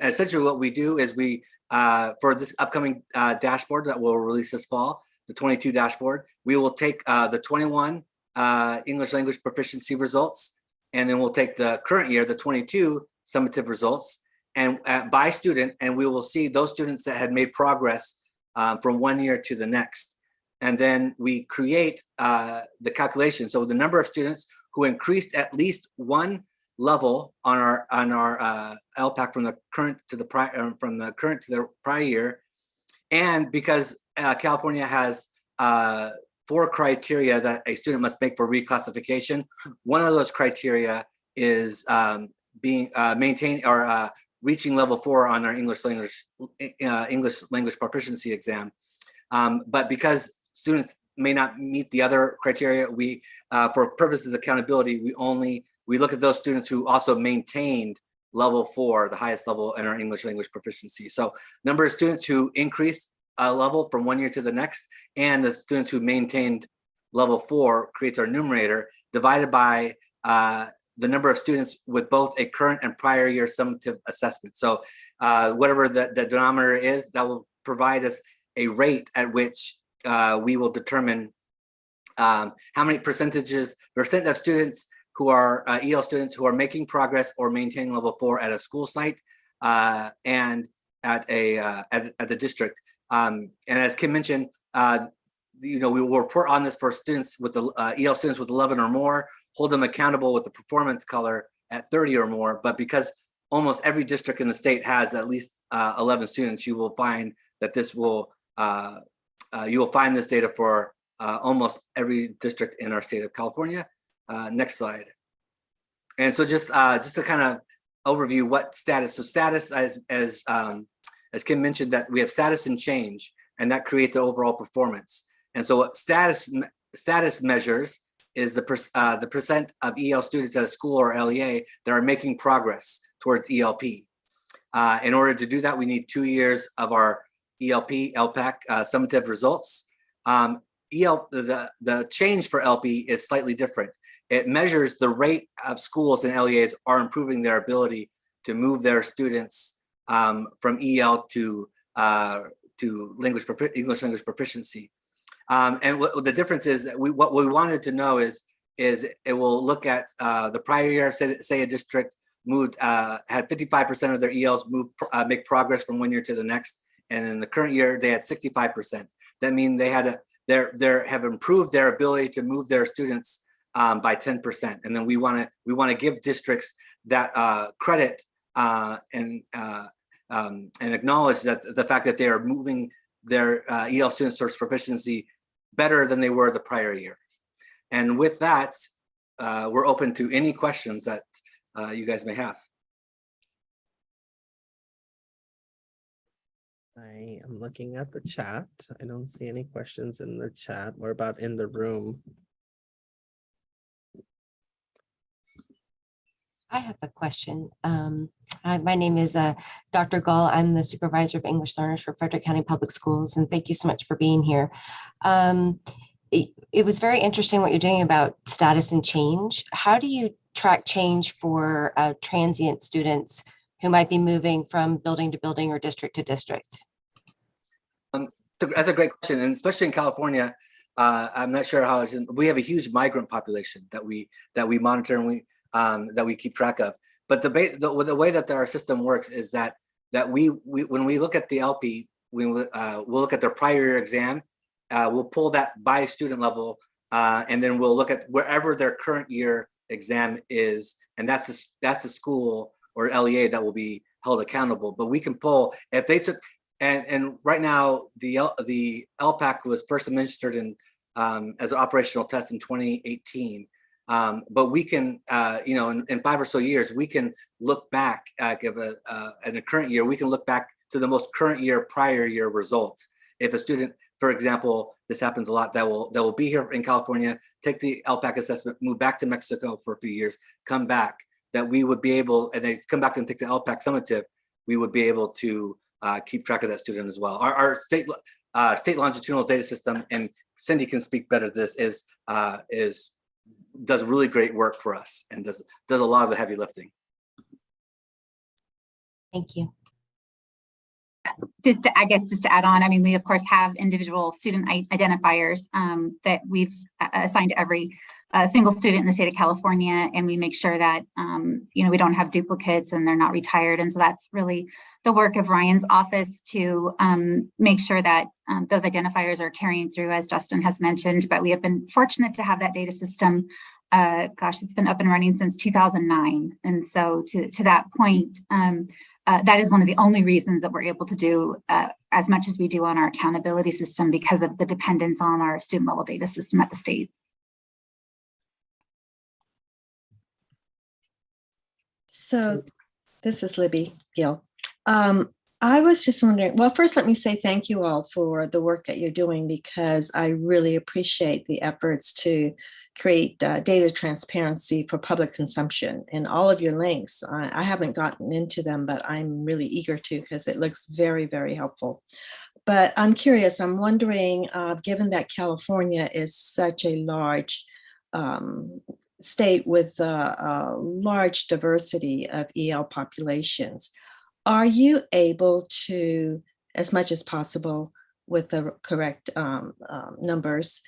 essentially what we do is we, for this upcoming dashboard that we'll release this fall, the 22 dashboard, we will take the 21 English language proficiency results, and then we'll take the current year, the 22 summative results, and by student, and we will see those students that had made progress from one year to the next. And then we create the calculation. So the number of students who increased at least one level on our LPAC from the current to the prior year, and because California has 4 criteria that a student must make for reclassification, one of those criteria is being maintained or reaching level 4 on our English language proficiency exam. But because students may not meet the other criteria, we, for purposes of accountability, we look at those students who also maintained level 4, the highest level in our English language proficiency. So number of students who increased a level from one year to the next, and the students who maintained level 4 creates our numerator, divided by the number of students with both a current and prior year summative assessment. So whatever the denominator is, that will provide us a rate at which we will determine how many percent of students who are EL students who are making progress or maintaining level 4 at a school site and at the district. And as Kim mentioned, we will report on this for students with the EL students with 11 or more, hold them accountable with the performance color at 30 or more. But because almost every district in the state has at least 11 students, you will find that this will you will find this data for almost every district in our state of California. Next slide. And so just to kind of overview what status. So status, as Kim mentioned, that we have status and change, and that creates the overall performance. And so what status measures is the percent of EL students at a school or LEA that are making progress towards ELP. In order to do that, we need 2 years of our ELP, LPAC summative results. the change for LP is slightly different. It measures the rate of schools and LEAs are improving their ability to move their students from EL to English language proficiency. And what the difference is, what we wanted to know is it will look at the prior year. Say a district moved had 55% of their ELs make progress from one year to the next, and in the current year they had 65%. That means they had have improved their ability to move their students by 10%. And then we want to give districts that credit and acknowledge that the fact that they are moving their EL students towards proficiency better than they were the prior year. And with that, we're open to any questions that you guys may have. I am looking at the chat. I don't see any questions in the chat. What about in the room? I have a question. My name is Dr. Gall. I'm the supervisor of English learners for Frederick County Public Schools, and thank you so much for being here. It was very interesting what you're doing about status and change. How do you track change for transient students who might be moving from building to building or district to district? That's a great question, and especially in California, I'm not sure how we have a huge migrant population that we monitor and that we keep track of. But the way that our system works is that we when we look at the LP, we'll look at their prior year exam. We'll pull that by student level, and then we'll look at wherever their current year exam is, and that's the school or LEA that will be held accountable. But we can pull if they took, and right now the LPAC was first administered in as an operational test in 2018. But we can, in 5 or so years, we can look back in the current year. We can look back to the most current year, prior year results. If a student, for example, this happens a lot, that will be here in California, take the LPAC assessment, move back to Mexico for a few years, come back, that we would be able, and they come back and take the LPAC summative, we would be able to keep track of that student as well. Our state longitudinal data system, and Cindy can speak better to this, does really great work for us and does a lot of the heavy lifting. Thank you. Just to add on, I mean, we of course have individual student identifiers that we've assigned to every single student in the state of California, and we make sure that we don't have duplicates and they're not retired. And so that's really the work of Ryan's office to make sure that those identifiers are carrying through, as Justin has mentioned. But we have been fortunate to have that data system. It's been up and running since 2009, and so to that point, that is one of the only reasons that we're able to do as much as we do on our accountability system, because of the dependence on our student level data system at the state. So this is Libby Gill. I was just wondering, well, first let me say thank you all for the work that you're doing, because I really appreciate the efforts to create data transparency for public consumption. And all of your links, I haven't gotten into them, but I'm really eager to, because it looks very, very helpful. But I'm curious, I'm wondering, given that California is such a large state with a large diversity of EL populations, are you able to, as much as possible with the correct numbers,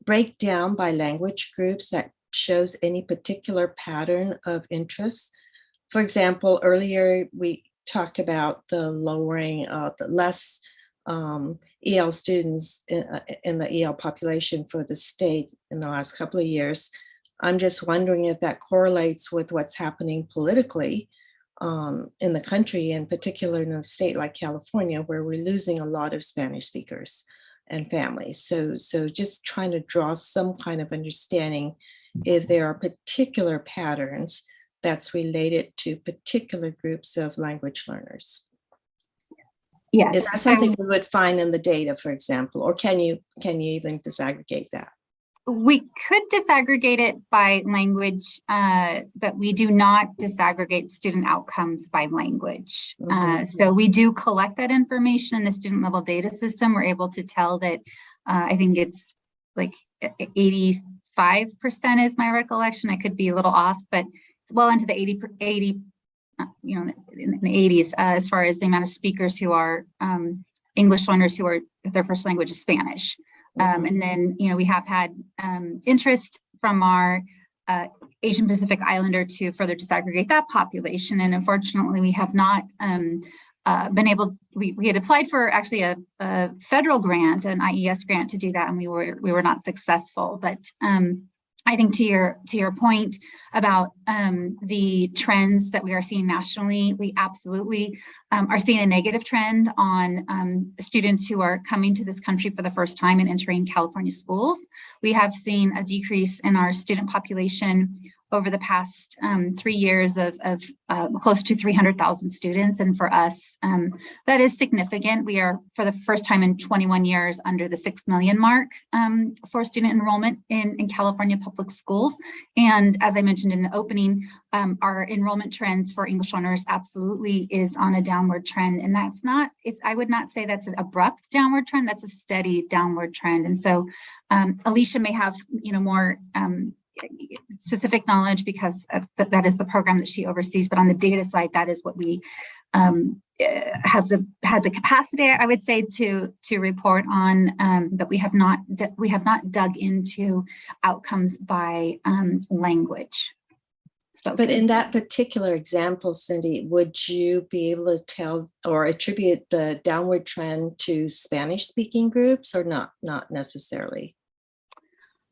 break down by language groups that shows any particular pattern of interest? For example, earlier we talked about the lowering of the less EL students in the EL population for the state in the last couple of years. I'm just wondering if that correlates with what's happening politically in the country, in particular in a state like California, where we're losing a lot of Spanish speakers and families. So just trying to draw some kind of understanding if there are particular patterns that's related to particular groups of language learners. Yes. Is that something we would find in the data, for example, or can you even disaggregate that? We could disaggregate it by language, but we do not disaggregate student outcomes by language. So we do collect that information in the student level data system. We're able to tell that I think it's like 85% is my recollection. I could be a little off, but it's well into the 80, you know, in the 80s as far as the amount of speakers who are English learners who are their first language is Spanish. And then, you know, we have had interest from our Asian Pacific Islander to further disaggregate that population. And unfortunately, we have not been able, we had applied for actually a federal grant, an IES grant to do that, and we were not successful. But I think to your point about the trends that we are seeing nationally, we absolutely are seeing a negative trend on students who are coming to this country for the first time and entering California schools. We have seen a decrease in our student population over the past 3 years of close to 300,000 students. And for us, that is significant. We are, for the first time in 21 years, under the 6 million mark for student enrollment in California public schools. And as I mentioned in the opening, our enrollment trends for English learners absolutely is on a downward trend. And that's not, I would not say that's an abrupt downward trend, that's a steady downward trend. And so Alicia may have, you know, more specific knowledge because that is the program that she oversees, but on the data side, that is what we had the capacity, I would say, to report on, but we have not dug into outcomes by language spoken. But in that particular example, Cindy, would you be able to tell or attribute the downward trend to Spanish speaking groups or not necessarily?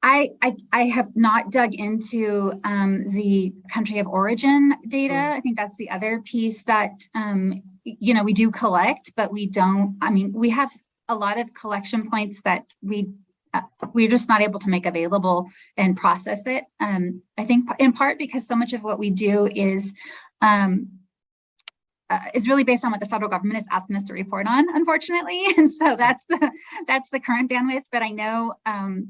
I have not dug into the country of origin data. I think that's the other piece that, you know, we do collect, but we don't, I mean, we have a lot of collection points that we're just not able to make available and process it. I think in part because so much of what we do is really based on what the federal government is asking us to report on, unfortunately. And so that's the current bandwidth. But I know,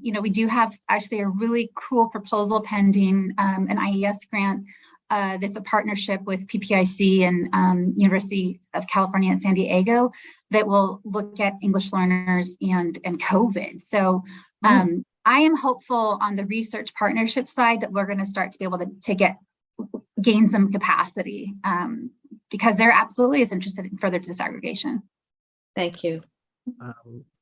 you know, we do have actually a really cool proposal pending, an IES grant that's a partnership with PPIC and University of California at San Diego that will look at English learners and COVID. So I am hopeful on the research partnership side that we're going to start to be able to gain some capacity because there absolutely is interested in further disaggregation. Thank you.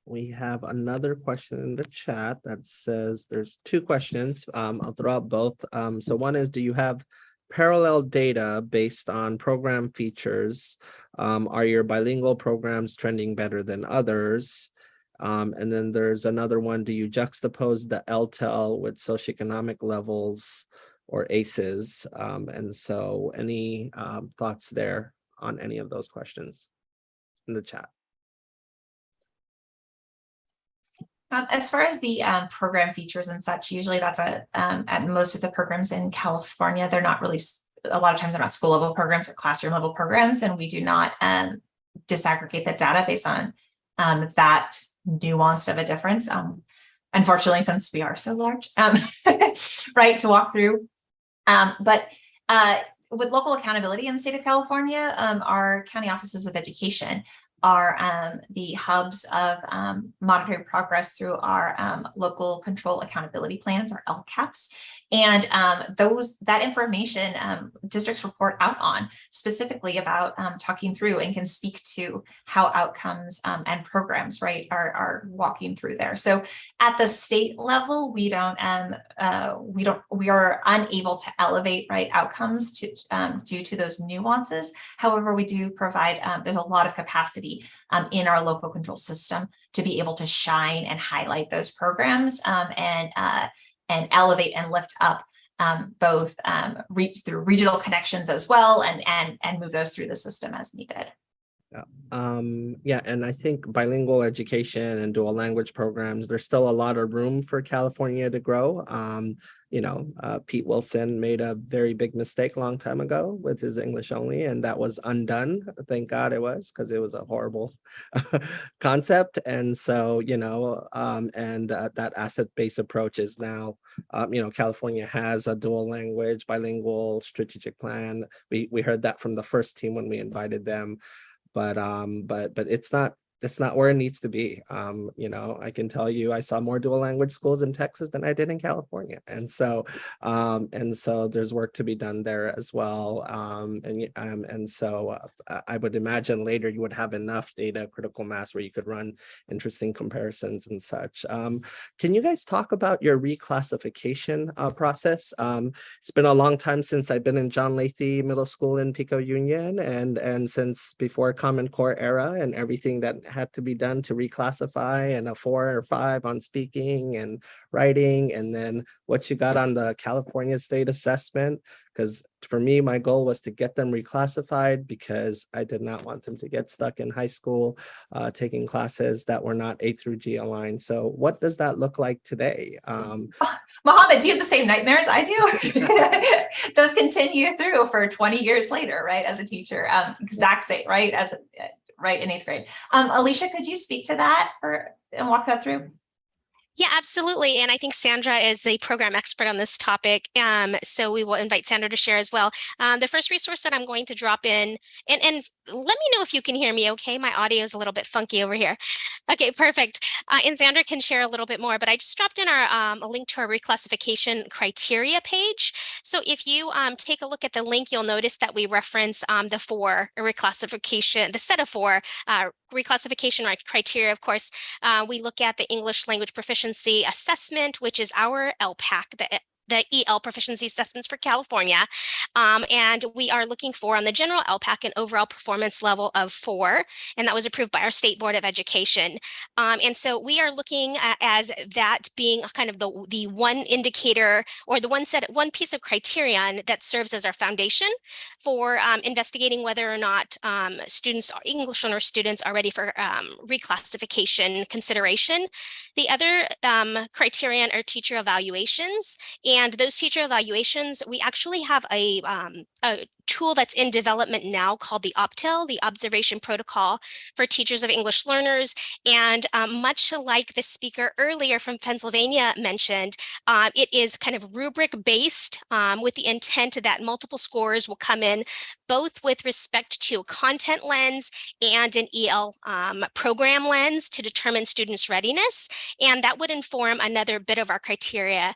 We have another question in the chat that says there's 2 questions. I'll throw out both. So one is, do you have parallel data based on program features? Are your bilingual programs trending better than others? And then there's another one, do you juxtapose the LTEL with socioeconomic levels or ACEs? And so any thoughts there on any of those questions in the chat? As far as the program features and such, usually that's at most of the programs in California, they're not really, a lot of times they're not school level programs or classroom level programs, and we do not disaggregate the data based on that nuanced of a difference. Unfortunately, since we are so large, right, to walk through. But with local accountability in the state of California, our county offices of education are the hubs of monitoring progress through our local control accountability plans, or LCAPs. And that information districts report out on specifically about talking through and can speak to how outcomes and programs, right, are walking through there. So at the state level, we are unable to elevate, right, outcomes to due to those nuances. However, we do provide, there's a lot of capacity in our local control system to be able to shine and highlight those programs and elevate and lift up both through regional connections as well, and move those through the system as needed. Yeah, and I think bilingual education and dual language programs, there's still a lot of room for California to grow. You know, Pete Wilson made a very big mistake a long time ago with his English only, and that was undone. Thank God it was, because it was a horrible concept. And so, you know, that asset-based approach is now, you know, California has a dual language, bilingual strategic plan. We heard that from the first team when we invited them. But it's not it's not where it needs to be. You know, I can tell you, I saw more dual language schools in Texas than I did in California. And so there's work to be done there as well. And so I would imagine later you would have enough data, critical mass, where you could run interesting comparisons and such. Can you guys talk about your reclassification process? It's been a long time since I've been in John Lathy Middle School in Pico Union, and since before Common Core era, and everything that had to be done to reclassify, and a 4 or 5 on speaking and writing, and then what you got on the California State assessment. Because for me, my goal was to get them reclassified, because I did not want them to get stuck in high school taking classes that were not A through G aligned. So what does that look like today? Mohammed, do you have the same nightmares I do? Those continue through for 20 years later, right? As a teacher, exact same, right? Right in 8th grade. Alicia, could you speak to that and walk that through? Yeah, absolutely. And I think Sandra is the program expert on this topic. So we will invite Sandra to share as well. The first resource that I'm going to drop in, and let me know if you can hear me okay. My audio is a little bit funky over here. Okay, perfect. And Sandra can share a little bit more, but I just dropped in a link to our reclassification criteria page. So if you take a look at the link, you'll notice that we reference the 4 reclassification, the set of 4 reclassification criteria. Of course, we look at the English language proficiency assessment, which is our LPAC, the EL proficiency assessments for California. And we are looking for on the general LPAC an overall performance level of 4, and that was approved by our State Board of Education. And so we are looking at as that being kind of the one indicator, or the one piece of criterion that serves as our foundation for investigating whether or not English learner students are ready for reclassification consideration. The other criterion are teacher evaluations. And those teacher evaluations, we actually have a tool that's in development now called the OPTEL, the Observation Protocol for Teachers of English Learners. And much like the speaker earlier from Pennsylvania mentioned, it is kind of rubric based with the intent that multiple scores will come in both with respect to a content lens and an EL program lens to determine students' readiness. And that would inform another bit of our criteria,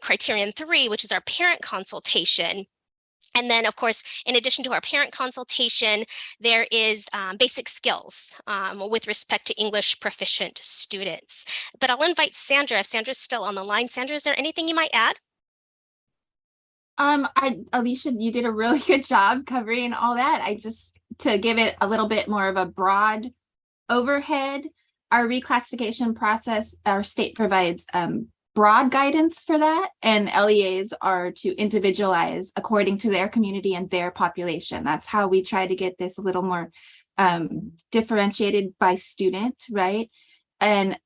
criterion 3, which is our parent consultation. And then, of course, in addition to our parent consultation, there is basic skills with respect to English proficient students. But I'll invite Sandra, if Sandra's still on the line. Sandra, is there anything you might add? Alicia, you did a really good job covering all that. To give it a little bit more of a broad overhead, our reclassification process, our state provides broad guidance for that, and LEAs are to individualize according to their community and their population. That's how we try to get this a little more differentiated by student, right? And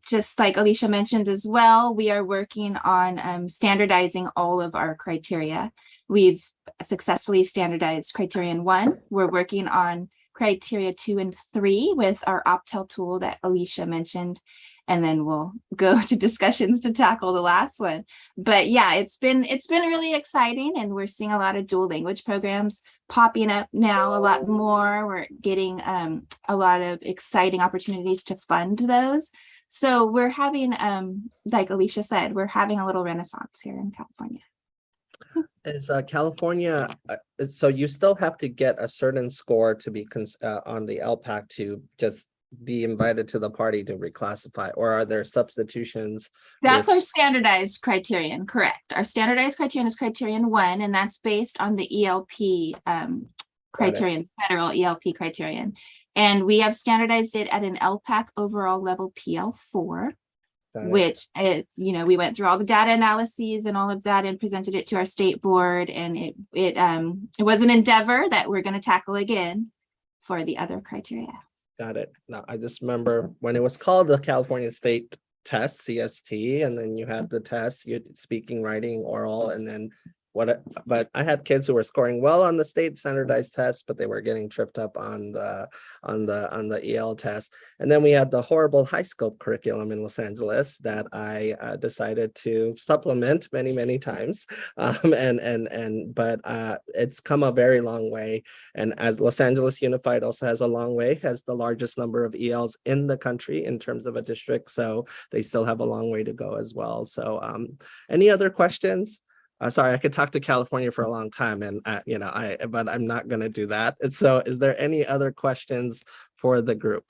just like Alicia mentioned as well, we are working on standardizing all of our criteria. We've successfully standardized criterion 1. We're working on criteria 2 and 3 with our OPTEL tool that Alicia mentioned. And then we'll go to discussions to tackle the last one. But yeah, it's been really exciting, and we're seeing a lot of dual language programs popping up now, a lot more. We're getting a lot of exciting opportunities to fund those. So we're having, like Alicia said, we're having a little renaissance here in California. Is California, so you still have to get a certain score to be on the LPAC to just be invited to the party to reclassify, or are there substitutions? That's our standardized criterion, correct. Our standardized criterion is criterion 1, and that's based on the ELP criterion, federal ELP criterion. And we have standardized it at an LPAC overall level PL4, which, we went through all the data analyses and all of that and presented it to our state board. And it was an endeavor that we're going to tackle again for the other criteria. Got it. Now, I just remember when it was called the California State Test, CST, and then you had the test, you speaking, writing, oral, and then but I had kids who were scoring well on the state standardized test, but they were getting tripped up on the EL test. And then we had the horrible high scope curriculum in Los Angeles that I decided to supplement many times. But it's come a very long way. And as Los Angeles Unified also has a long way, has the largest number of ELs in the country in terms of a district. So they still have a long way to go as well. So any other questions? Sorry, I could talk to California for a long time, and but I'm not going to do that. And so, is there any other questions for the group?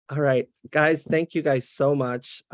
All right, guys, thank you guys so much.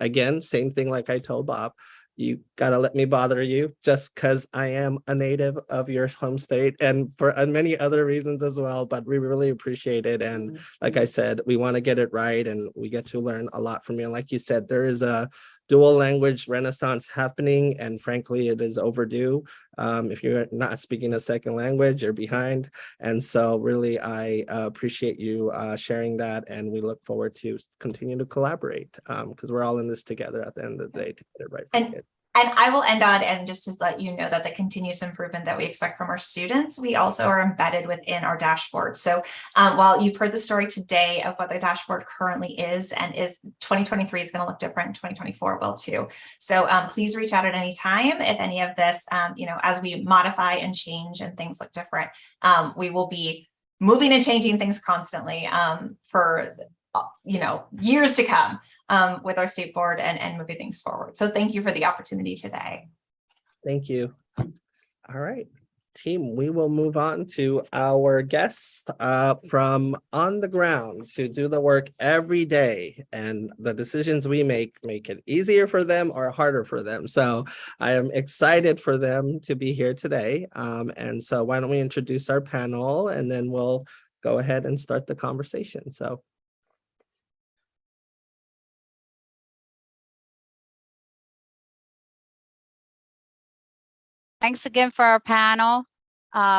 Again, same thing like I told Bob. You gotta let me bother you just because I am a native of your home state and for many other reasons as well, but we really appreciate it. And like I said, we want to get it right and we get to learn a lot from you. And like you said, there is a dual language renaissance happening, and frankly, it is overdue. If you're not speaking a second language, you're behind. And so really, I appreciate you sharing that, and we look forward to continue to collaborate because we're all in this together at the end of the day to get it right for kids. And I will end on, and just to let you know that the continuous improvement that we expect from our students, we also are embedded within our dashboard. So while you've heard the story today of what the dashboard currently is, and 2023 is going to look different, 2024 will too. So please reach out at any time if any of this, as we modify and change and things look different, we will be moving and changing things constantly for years to come with our state board and moving things forward. So thank you for the opportunity today. Thank you. All right, team, we will move on to our guests from on the ground to do the work every day, and the decisions we make it easier for them or harder for them. So I am excited for them to be here today. And so why don't we introduce our panel, and then we'll go ahead and start the conversation. So thanks again for our panel,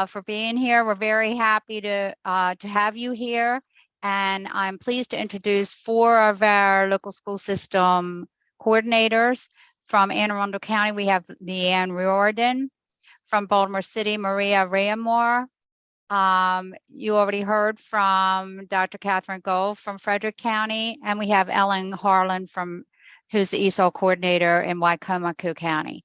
for being here. We're very happy to have you here. And I'm pleased to introduce 4 of our local school system coordinators. From Anne Arundel County, we have Leanne Riordan. From Baltimore City, Maria Rayamore. You already heard from Dr. Catherine Gold from Frederick County, and we have Ellen Harlan who's the ESOL coordinator in Wicomico County.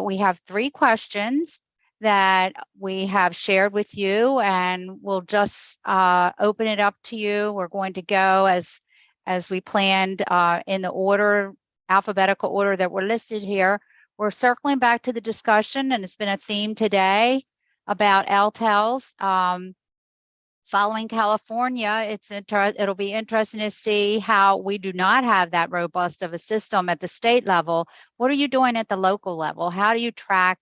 We have 3 questions that we have shared with you, and we'll just open it up to you. We're going to go as we planned in the alphabetical order that we're listed here. We're circling back to the discussion, and it's been a theme today about LTELs. Following California, it'll be interesting to see how we do not have that robust of a system at the state level. What are you doing at the local level? How do you track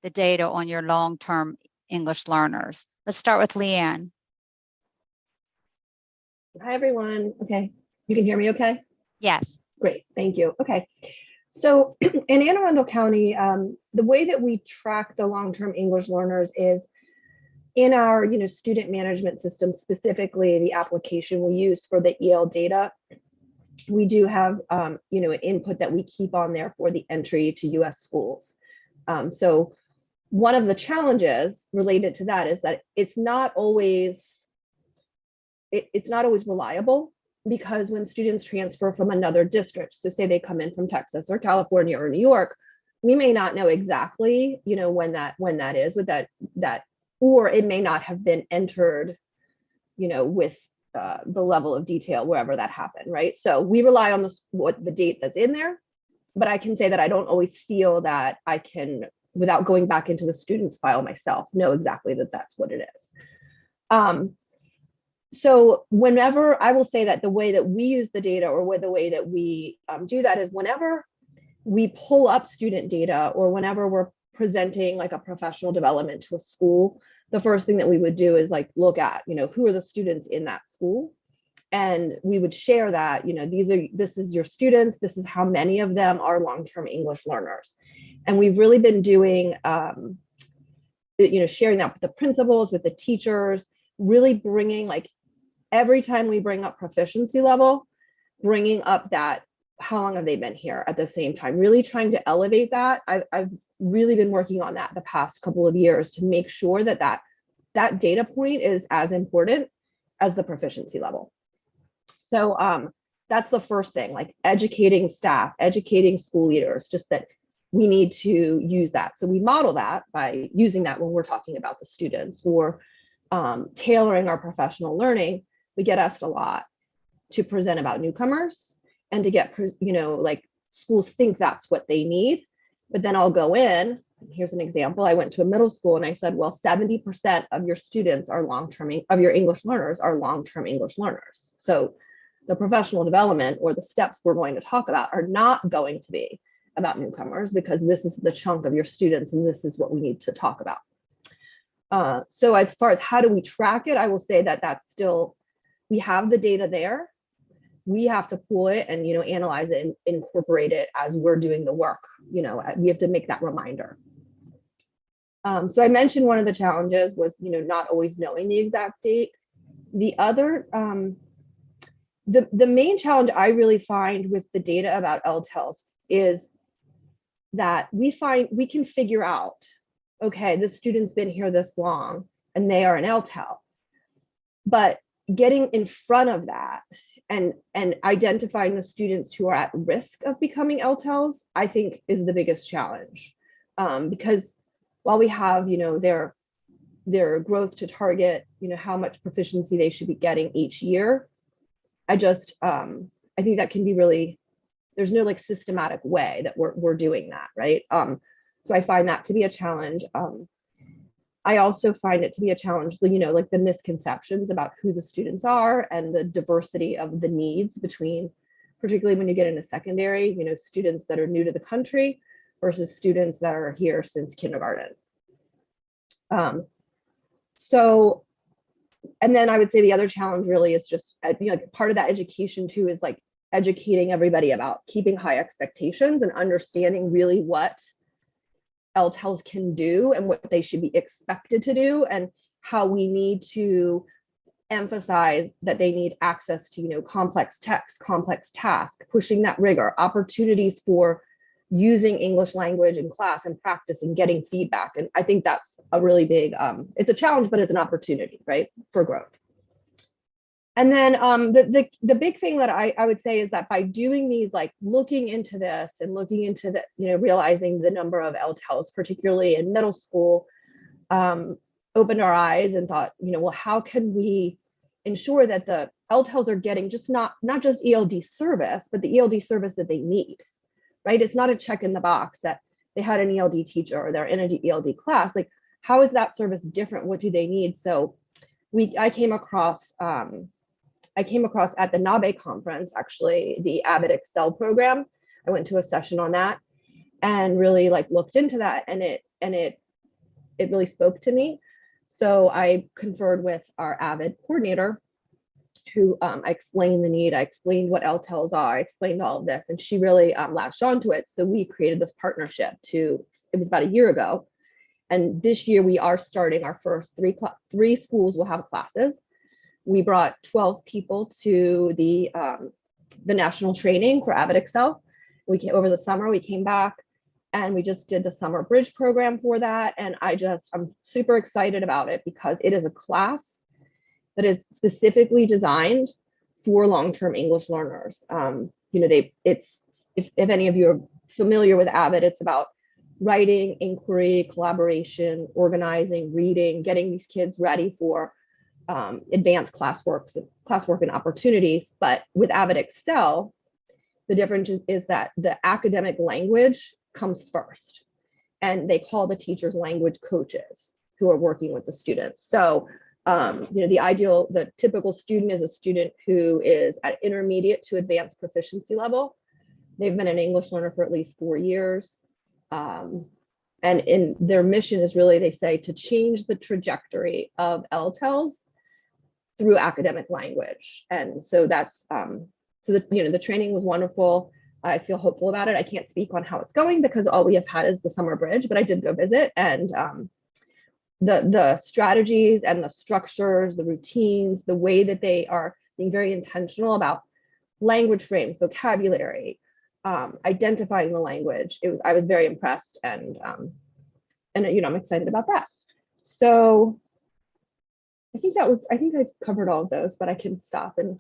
the data on your long-term English learners? Let's start with Leanne. Hi, everyone. Okay, you can hear me okay? Yes. Great, thank you. Okay, so in Anne Arundel County, the way that we track the long-term English learners is in our student management system, specifically the application we use for the EL data. We do have an input that we keep on there for the entry to US schools. So one of the challenges related to that is that it's not always reliable, because when students transfer from another district, so say they come in from Texas or California or New York, we may not know exactly when that is with that, or it may not have been entered with the level of detail wherever that happened, right? So we rely on the date that's in there, but I can say that I don't always feel that I can, without going back into the student's file myself, know exactly that that's what it is. So whenever, I will say that the way that we use the data, or the way that we do that, is whenever we pull up student data, or whenever we're presenting like a professional development to a school, the first thing that we would do is look at, who are the students in that school, and we would share that, this is your students, this is how many of them are long-term English learners. And we've really been doing, sharing that with the principals, with the teachers, really bringing, every time we bring up proficiency level, bringing up that how long have they been here at the same time, really trying to elevate that. I've really been working on that the past couple of years to make sure that that data point is as important as the proficiency level. So that's the first thing, like educating staff, educating school leaders, just that we need to use that. So we model that by using that when we're talking about the students, or tailoring our professional learning. We get asked a lot to present about newcomers and to get, like schools think that's what they need. But then I'll go in, here's an example. I went to a middle school and I said, well, 70% of your students are of your English learners are long-term English learners. So the professional development or the steps we're going to talk about are not going to be about newcomers, because this is the chunk of your students and this is what we need to talk about. So as far as how do we track it, I will say that that's still, we have the data there. We have to pull it and, analyze it and incorporate it as we're doing the work. We have to make that reminder. So I mentioned one of the challenges was, not always knowing the exact date. The other, the main challenge I really find with the data about LTELs is that we can figure out, okay, the student's been here this long and they are an LTEL, but getting in front of that and identifying the students who are at risk of becoming LTELs, I think is the biggest challenge. Because while we have, their growth to target, how much proficiency they should be getting each year, I think that can be really, there's no like systematic way that we're doing that, right? So I find that to be a challenge. I also find it to be a challenge, like the misconceptions about who the students are and the diversity of the needs between, particularly when you get into secondary, students that are new to the country versus students that are here since kindergarten. So, and then I would say the other challenge really is just, part of that education too is like educating everybody about keeping high expectations and understanding really what LTELs can do and what they should be expected to do, and how we need to emphasize that they need access to, complex text, complex task, pushing that rigor, opportunities for using English language in class and practice and getting feedback. And I think that's a really big, it's a challenge, but it's an opportunity, right, for growth. And then the big thing that I would say is that by doing these, like looking into this and looking into the, realizing the number of LTELs, particularly in middle school, opened our eyes and thought, well, how can we ensure that the LTELs are getting just not just ELD service, but the ELD service that they need, right? It's not a check in the box that they had an ELD teacher or they're in an ELD class. Like, how is that service different? What do they need? So I came across at the NABE conference, actually, the Avid Excel program. I went to a session on that and really like looked into that, and it really spoke to me. So I conferred with our Avid coordinator, who I explained the need, I explained what LTELs are, I explained all of this, and she really latched onto it. So we created this partnership it was about a year ago. And this year we are starting our first three schools will have classes. We brought 12 people to the national training for Avid Excel. Over the summer, we came back and we just did the summer bridge program for that. And I'm super excited about it because it is a class that is specifically designed for long-term English learners. If any of you are familiar with Avid, it's about writing, inquiry, collaboration, organizing, reading, getting these kids ready for advanced classwork and opportunities. But with Avid Excel, the difference is that the academic language comes first, and they call the teachers language coaches who are working with the students. So the typical student is a student who is at intermediate to advanced proficiency level. They've been an English learner for at least 4 years. And in their mission is really, they say, to change the trajectory of LTELs through academic language. And so that's, the training was wonderful. I feel hopeful about it. I can't speak on how it's going because all we have had is the summer bridge, but I did go visit, and the strategies and the structures, the routines, the way that they are being very intentional about language frames, vocabulary, identifying the language. I was very impressed, and I'm excited about that. So I think I covered all of those, but I can stop and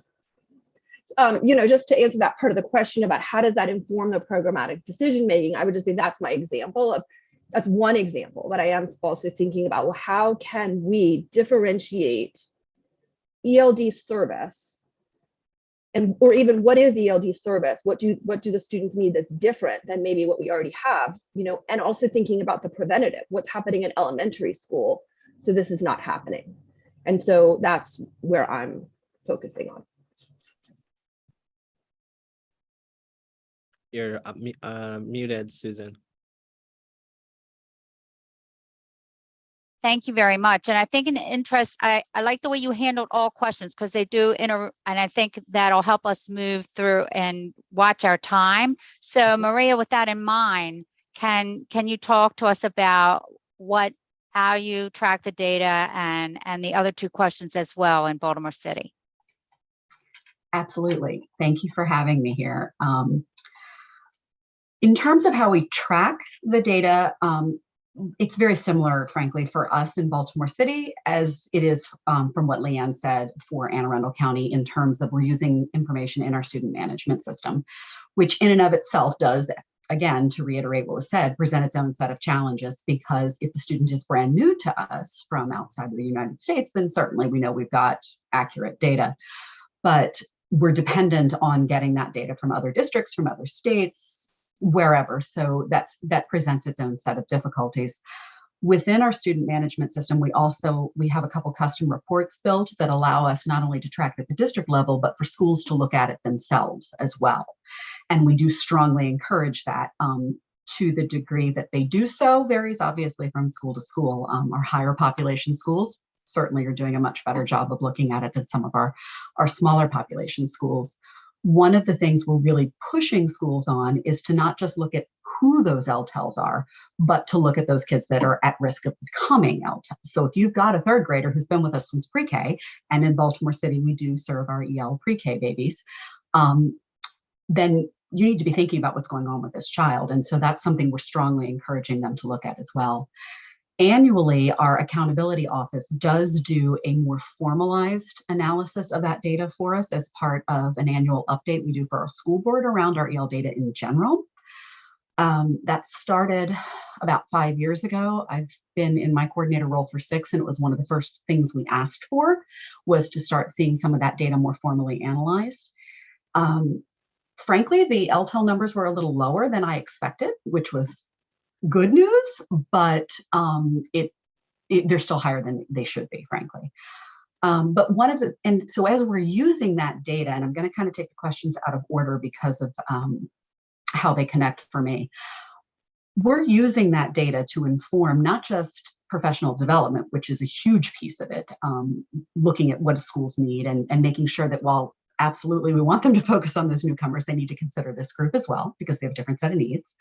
just to answer that part of the question about how does that inform the programmatic decision making, I would just say that's one example, but I am also thinking about, well, how can we differentiate ELD service, or even what is ELD service? What do the students need that's different than maybe what we already have, and also thinking about the preventative, what's happening in elementary school, so this is not happening. And so that's where I'm focusing on. You're muted, Susan. Thank you very much. And I think in the interest, I like the way you handled all questions, because they do and I think that'll help us move through and watch our time. So Maria, with that in mind, can you talk to us about how you track the data and the other two questions as well in Baltimore City? Absolutely. Thank you for having me here. In terms of how we track the data, it's very similar, frankly, for us in Baltimore City as it is from what Leanne said for Anne Arundel County, in terms of we're using information in our student management system, which in and of itself does, again, to reiterate what was said, present its own set of challenges, because if the student is brand new to us from outside of the United States, then certainly we know we've got accurate data. But we're dependent on getting that data from other districts, from other states, wherever. So that presents its own set of difficulties. Within our student management system, we have a couple custom reports built that allow us not only to track at the district level, but for schools to look at it themselves as well. And we do strongly encourage that. To the degree that they do so varies obviously from school to school. Our higher population schools certainly are doing a much better job of looking at it than some of our smaller population schools. One of the things we're really pushing schools on is to not just look at who those LTELs are, but to look at those kids that are at risk of becoming LTELs. So if you've got a third grader who's been with us since pre-K, and in Baltimore City, we do serve our EL pre-K babies, then you need to be thinking about what's going on with this child. And so that's something we're strongly encouraging them to look at as well. Annually, our accountability office does do a more formalized analysis of that data for us as part of an annual update we do for our school board around our EL data in general. That started about 5 years ago. I've been in my coordinator role for 6, and it was one of the first things we asked for, was to start seeing some of that data more formally analyzed. Frankly, the LTEL numbers were a little lower than I expected, which was good news, but they're still higher than they should be, frankly. But so as we're using that data, and I'm going to kind of take the questions out of order because of how they connect for me, we're using that data to inform not just professional development, which is a huge piece of it, looking at what schools need and making sure that while absolutely we want them to focus on those newcomers, they need to consider this group as well because they have a different set of needs.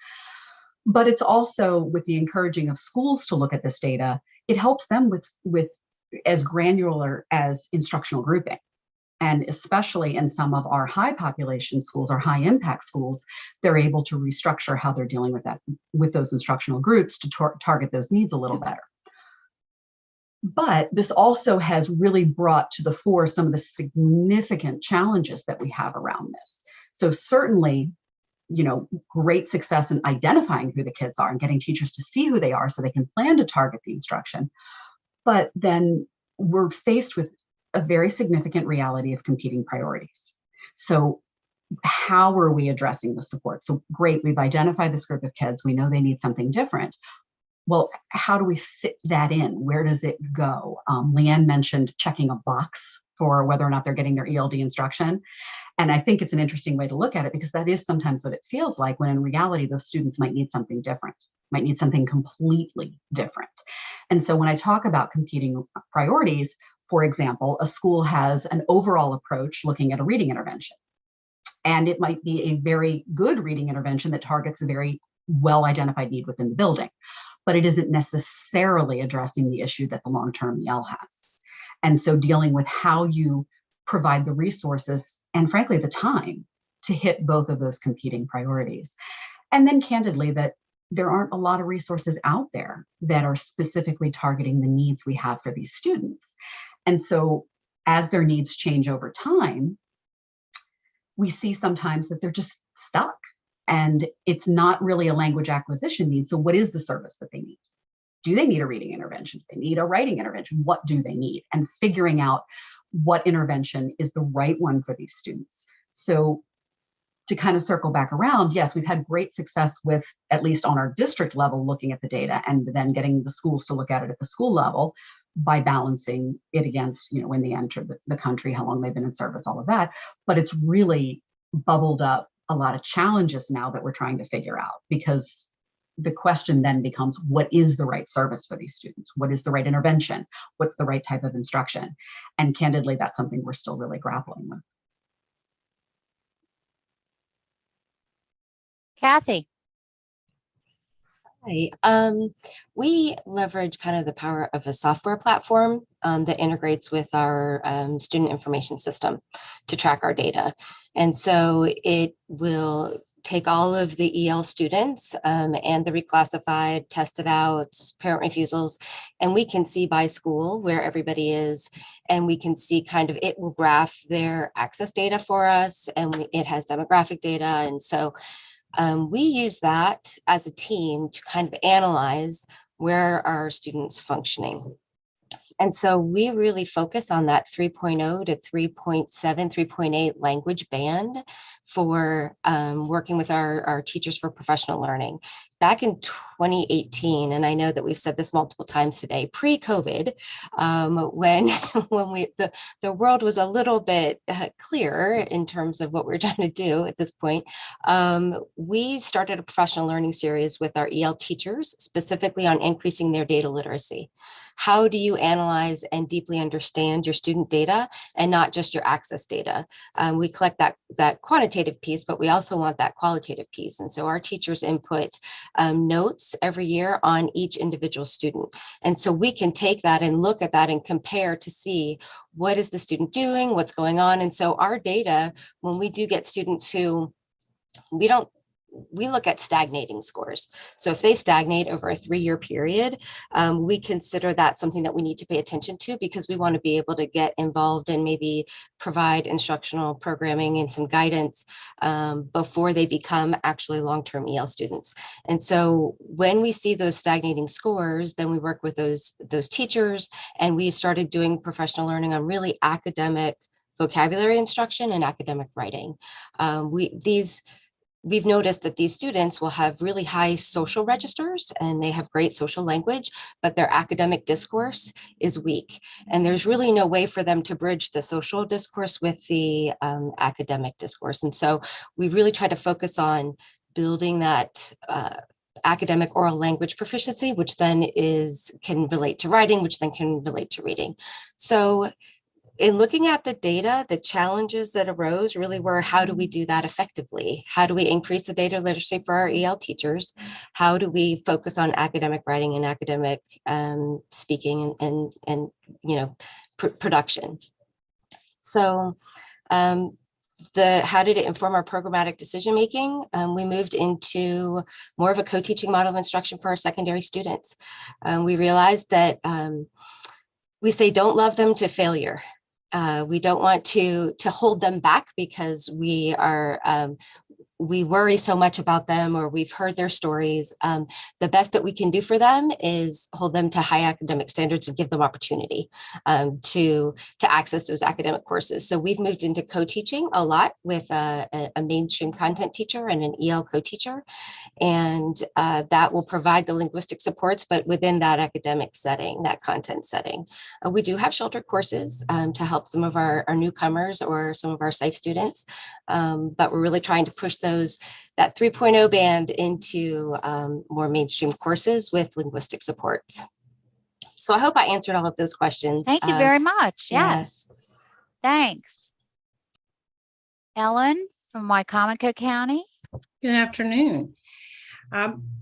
But it's also with the encouraging of schools to look at this data, it helps them with as granular as instructional grouping. And especially in some of our high population schools, our high impact schools, they're able to restructure how they're dealing with those instructional groups to target those needs a little better. But this also has really brought to the fore some of the significant challenges that we have around this. So certainly, great success in identifying who the kids are and getting teachers to see who they are so they can plan to target the instruction. But then we're faced with a very significant reality of competing priorities. So how are we addressing the support? So great, we've identified this group of kids. We know they need something different. Well, how do we fit that in? Where does it go? Leanne mentioned checking a box for whether or not they're getting their ELD instruction. And I think it's an interesting way to look at it because that is sometimes what it feels like when in reality, those students might need something different, might need something completely different. And so when I talk about competing priorities, for example, a school has an overall approach looking at a reading intervention. And it might be a very good reading intervention that targets a very well-identified need within the building, but it isn't necessarily addressing the issue that the long-term EL has. And so dealing with how you provide the resources and frankly, the time to hit both of those competing priorities. And then candidly, that there aren't a lot of resources out there that are specifically targeting the needs we have for these students. And so as their needs change over time, we see sometimes that they're just stuck and it's not really a language acquisition need. So what is the service that they need? Do they need a reading intervention? Do they need a writing intervention? What do they need? And figuring out what intervention is the right one for these students. So to kind of circle back around, yes, we've had great success with, at least on our district level, looking at the data and then getting the schools to look at it at the school level by balancing it against, when they entered the country, how long they've been in service, all of that. But it's really bubbled up a lot of challenges now that we're trying to figure out, because the question then becomes, what is the right service for these students? What is the right intervention? What's the right type of instruction? And candidly, that's something we're still really grappling with. Kathy. Hi. We leverage kind of the power of a software platform that integrates with our student information system to track our data. And so it will take all of the EL students and the reclassified, tested out, parent refusals, and we can see by school where everybody is, and we can see kind of, it will graph their access data for us, and it has demographic data. And so we use that as a team to kind of analyze where are our students functioning. And so we really focus on that 3.0 to 3.7, 3.8 language band for working with our teachers for professional learning. Back in 2018, and I know that we've said this multiple times today, pre-COVID, when the world was a little bit clearer in terms of what we're trying to do at this point, we started a professional learning series with our EL teachers, specifically on increasing their data literacy. How do you analyze and deeply understand your student data and not just your access data? We collect that quantitative piece, but we also want that qualitative piece. And so our teachers input notes every year on each individual student. And so we can take that and look at that and compare to see what is the student doing, what's going on. And so our data, when we do get students who we look at stagnating scores. So if they stagnate over a 3-year period, we consider that something that we need to pay attention to, because we want to be able to get involved and maybe provide instructional programming and some guidance before they become actually long-term EL students. And so when we see those stagnating scores, then we work with those teachers, and we started doing professional learning on really academic vocabulary instruction and academic writing. We've noticed that these students will have really high social registers and they have great social language, but their academic discourse is weak. And there's really no way for them to bridge the social discourse with the academic discourse. And so we really try to focus on building that academic oral language proficiency, which then can relate to writing, which then can relate to reading. So in looking at the data, the challenges that arose really were, how do we do that effectively? How do we increase the data literacy for our EL teachers? How do we focus on academic writing and academic speaking and production? So how did it inform our programmatic decision making? We moved into more of a co-teaching model of instruction for our secondary students. We realized that we say don't love them to failure. We don't want to hold them back because we worry so much about them, or we've heard their stories. The best that we can do for them is hold them to high academic standards and give them opportunity to access those academic courses. So we've moved into co-teaching a lot with a mainstream content teacher and an EL co-teacher. And that will provide the linguistic supports, but within that academic setting, that content setting. We do have sheltered courses to help some of our newcomers or some of our safe students, but we're really trying to push that 3.0 band into more mainstream courses with linguistic supports. So I hope I answered all of those questions. Thank you very much. Yes. Yeah. Thanks. Ellen from Wycomico County. Good afternoon.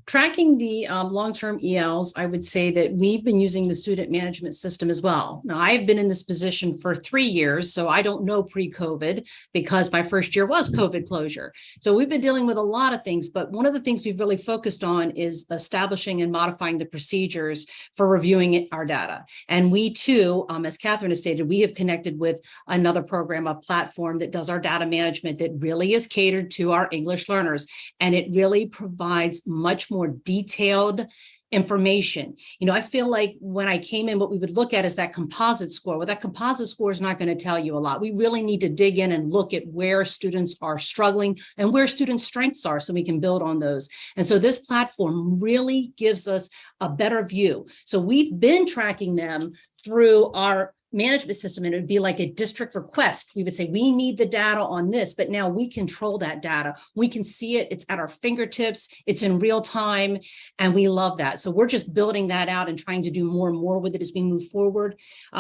Tracking the long-term ELs, I would say that we've been using the student management system as well. Now, I've been in this position for 3 years, so I don't know pre-COVID because my first year was COVID closure. So we've been dealing with a lot of things, but one of the things we've really focused on is establishing and modifying the procedures for reviewing our data. And we too, as Catherine has stated, we have connected with another program, a platform that does our data management that really is catered to our English learners. And it really provides much more detailed information. You know, I feel like when I came in, what we would look at is that composite score. Well, that composite score is not going to tell you a lot. We really need to dig in and look at where students are struggling and where students' strengths are so we can build on those. And so this platform really gives us a better view. So we've been tracking them through our management system, and it would be like a district request. We would say, we need the data on this, but now we control that data. We can see it. It's at our fingertips. It's in real time. And we love that. So we're just building that out and trying to do more and more with it as we move forward.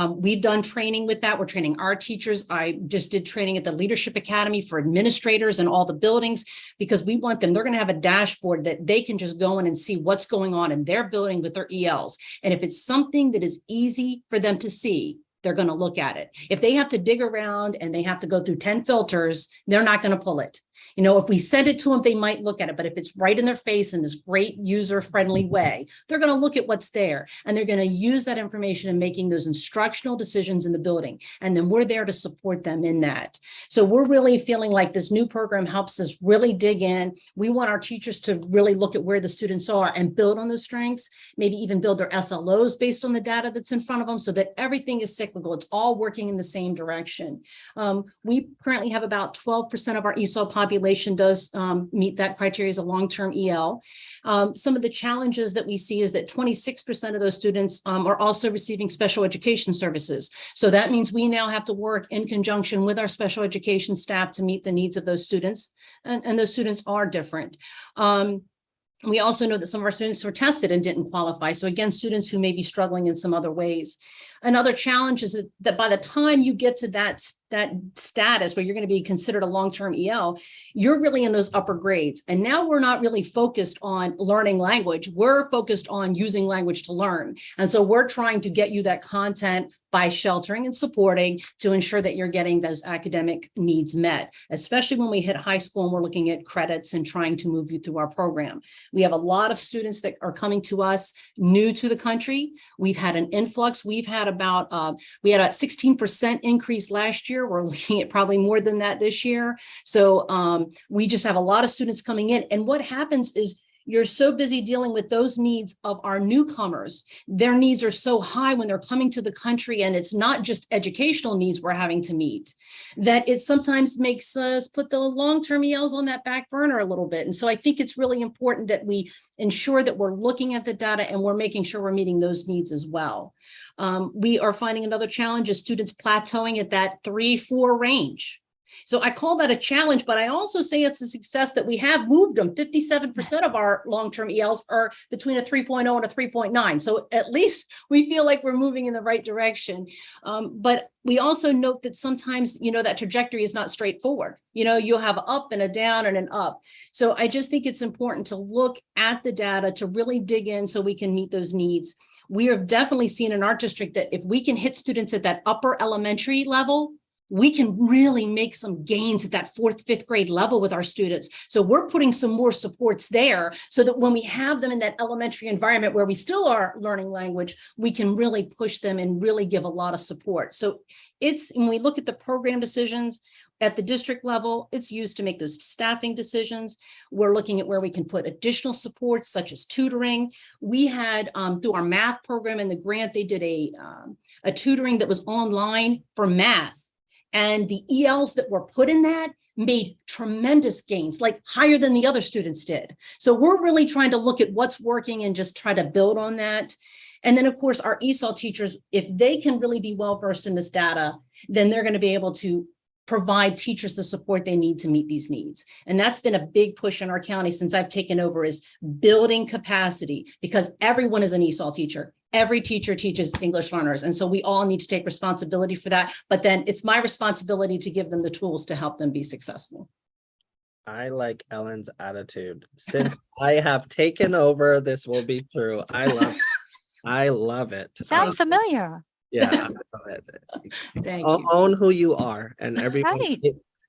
We've done training with that. We're training our teachers. I just did training at the Leadership Academy for administrators and all the buildings, because we want them, they're going to have a dashboard that they can just go in and see what's going on in their building with their ELs. And if it's something that is easy for them to see, they're going to look at it. If they have to dig around and they have to go through 10 filters, they're not going to pull it. You know, if we send it to them, they might look at it, but if it's right in their face in this great user-friendly way, they're going to look at what's there, and they're going to use that information in making those instructional decisions in the building. And then we're there to support them in that. So we're really feeling like this new program helps us really dig in. We want our teachers to really look at where the students are and build on those strengths, maybe even build their SLOs based on the data that's in front of them, so that everything is cyclical. It's all working in the same direction. We currently have about 12% of our ESOL population does meet that criteria as a long-term EL. Some of the challenges that we see is that 26% of those students are also receiving special education services. So that means we now have to work in conjunction with our special education staff to meet the needs of those students. And those students are different. We also know that some of our students were tested and didn't qualify. So again, students who may be struggling in some other ways. Another challenge is that by the time you get to that status where you're going to be considered a long-term EL, you're really in those upper grades. And now we're not really focused on learning language. We're focused on using language to learn. And so we're trying to get you that content by sheltering and supporting to ensure that you're getting those academic needs met, especially when we hit high school and we're looking at credits and trying to move you through our program. We have a lot of students that are coming to us new to the country. We've had an influx. We had a 16% increase last year. We're looking at probably more than that this year. So we just have a lot of students coming in. And what happens is you're so busy dealing with those needs of our newcomers. Their needs are so high when they're coming to the country, and it's not just educational needs we're having to meet, that it sometimes makes us put the long-term ELs on that back burner a little bit. And so I think it's really important that we ensure that we're looking at the data and we're making sure we're meeting those needs as well. We are finding another challenge is students plateauing at that 3-4 range. So I call that a challenge, but I also say it's a success that we have moved them. 57% of our long-term ELs are between a 3.0 and a 3.9. So at least we feel like we're moving in the right direction. But we also note that sometimes, you know, that trajectory is not straightforward. You know, you'll have up and a down and an up. So I just think it's important to look at the data to really dig in so we can meet those needs. We have definitely seen in our district that if we can hit students at that upper elementary level, we can really make some gains at that 4th, 5th grade level with our students. So we're putting some more supports there so that when we have them in that elementary environment where we still are learning language, we can really push them and really give a lot of support. So when we look at the program decisions at the district level, it's used to make those staffing decisions. We're looking at where we can put additional supports such as tutoring. We had through our math program and the grant, they did a tutoring that was online for math. And the ELs that were put in that made tremendous gains, like higher than the other students did. So we're really trying to look at what's working and just try to build on that. And then, of course, our ESOL teachers, if they can really be well-versed in this data, then they're going to be able to provide teachers the support they need to meet these needs. And that's been a big push in our county since I've taken over, is building capacity, because everyone is an ESOL teacher. Every teacher teaches English learners. And so we all need to take responsibility for that. But then it's my responsibility to give them the tools to help them be successful. I like Ellen's attitude. Since I have taken over, this will be true. I love it. Sounds familiar. Yeah, I love it. Thank you. Own who you are, and everyone. Right.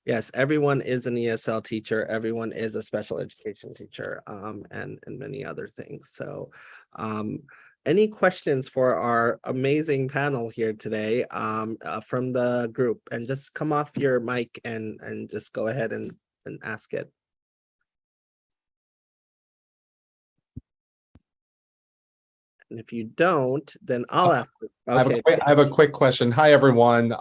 Yes, everyone is an ESL teacher. Everyone is a special education teacher, and many other things. So, any questions for our amazing panel here today, from the group? And just come off your mic and just go ahead and ask it. And if you don't, then I'll ask it. Okay. I have a quick question. Hi, everyone.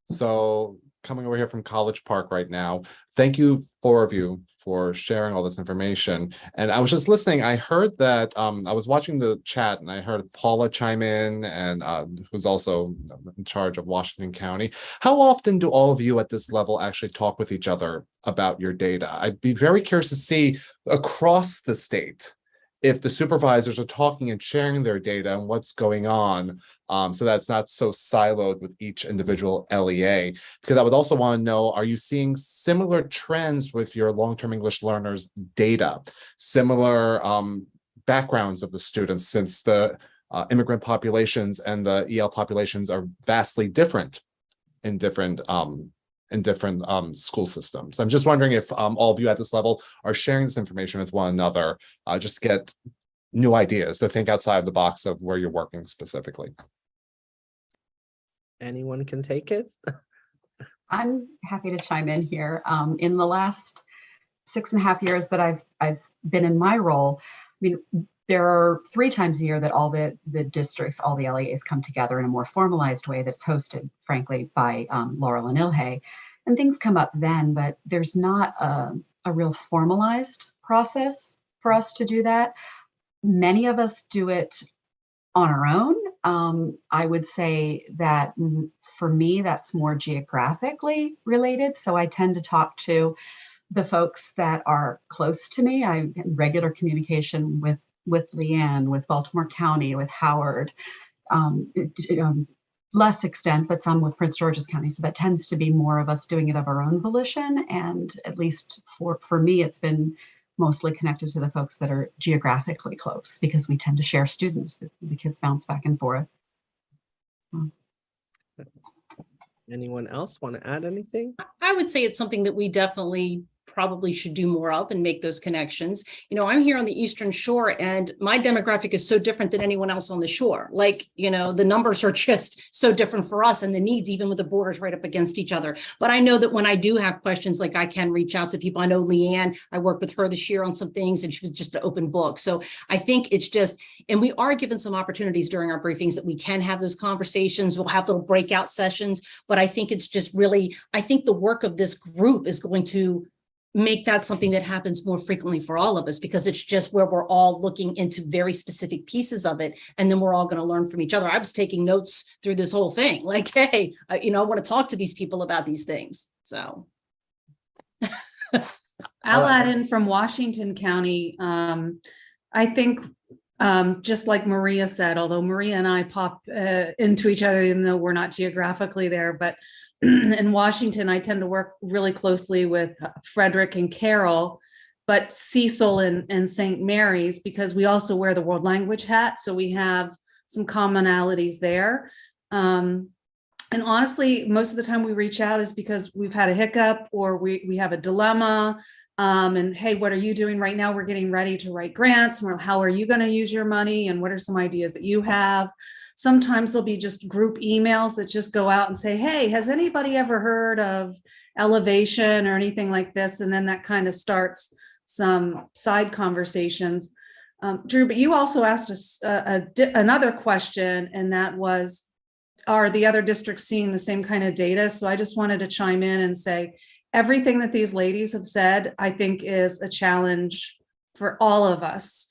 So coming over here from College Park right now. Thank you, four of you, for sharing all this information. And I was just listening. I heard that I was watching the chat and I heard Paula chime in, and who's also in charge of Washington County. How often do all of you at this level actually talk with each other about your data? I'd be very curious to see across the state if the supervisors are talking and sharing their data and what's going on, so that's not so siloed with each individual LEA. Because I would also want to know, are you seeing similar trends with your long-term English learners' data, similar backgrounds of the students, since the immigrant populations and the EL populations are vastly different in different school systems. I'm just wondering if all of you at this level are sharing this information with one another, just to get new ideas, to think outside the box of where you're working specifically. Anyone can take it. I'm happy to chime in here. In the last 6.5 years that I've been in my role, I mean, there are 3 times a year that all the districts, all the LEAs come together in a more formalized way that's hosted, frankly, by Laurel and Ilhay. And things come up then, but there's not a real formalized process for us to do that. Many of us do it on our own. I would say that for me, that's more geographically related. So I tend to talk to the folks that are close to me. I'm in regular communication with Leanne, with Baltimore County, with Howard, less extent, but some with Prince George's County. So that tends to be more of us doing it of our own volition. And at least for me, it's been mostly connected to the folks that are geographically close, because we tend to share students. The kids bounce back and forth. Anyone else want to add anything? I would say it's something that we definitely probably should do more of and make those connections. You know, I'm here on the Eastern Shore and my demographic is so different than anyone else on the shore. Like, you know, the numbers are just so different for us and the needs, even with the borders right up against each other. But I know that when I do have questions, like I can reach out to people. I know Leanne, I worked with her this year on some things and she was just an open book. So I think it's just, and we are given some opportunities during our briefings that we can have those conversations. We'll have little breakout sessions, but I think it's just really, I think the work of this group is going to make that something that happens more frequently for all of us, because it's just where we're all looking into very specific pieces of it. And then we're all going to learn from each other. I was taking notes through this whole thing, like, hey, you know, I want to talk to these people about these things. So. I'll add in from Washington County. I think just like Maria said, although Maria and I pop into each other, even though we're not geographically there, but in Washington, I tend to work really closely with Frederick and Carol, but Cecil and St. Mary's, because we also wear the world language hat. So we have some commonalities there. And honestly, most of the time we reach out is because we've had a hiccup or we have a dilemma. And hey, what are you doing right now? We're getting ready to write grants. And how are you going to use your money? And what are some ideas that you have? Sometimes there'll be just group emails that just go out and say, hey, has anybody ever heard of elevation or anything like this? And then that kind of starts some side conversations. Drew, but you also asked us another question, and that was, are the other districts seeing the same kind of data? So I just wanted to chime in and say, everything that these ladies have said, I think is a challenge for all of us.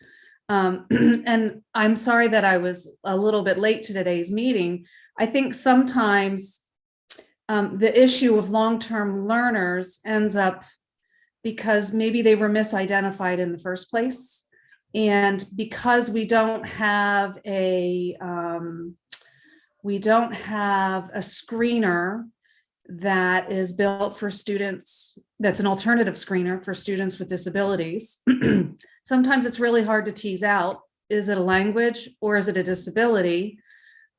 And I'm sorry that I was a little bit late to today's meeting. I think sometimes the issue of long-term learners ends up because maybe they were misidentified in the first place. And because we don't have a screener that is built for students, that's an alternative screener for students with disabilities. Sometimes it's really hard to tease out, is it a language or is it a disability?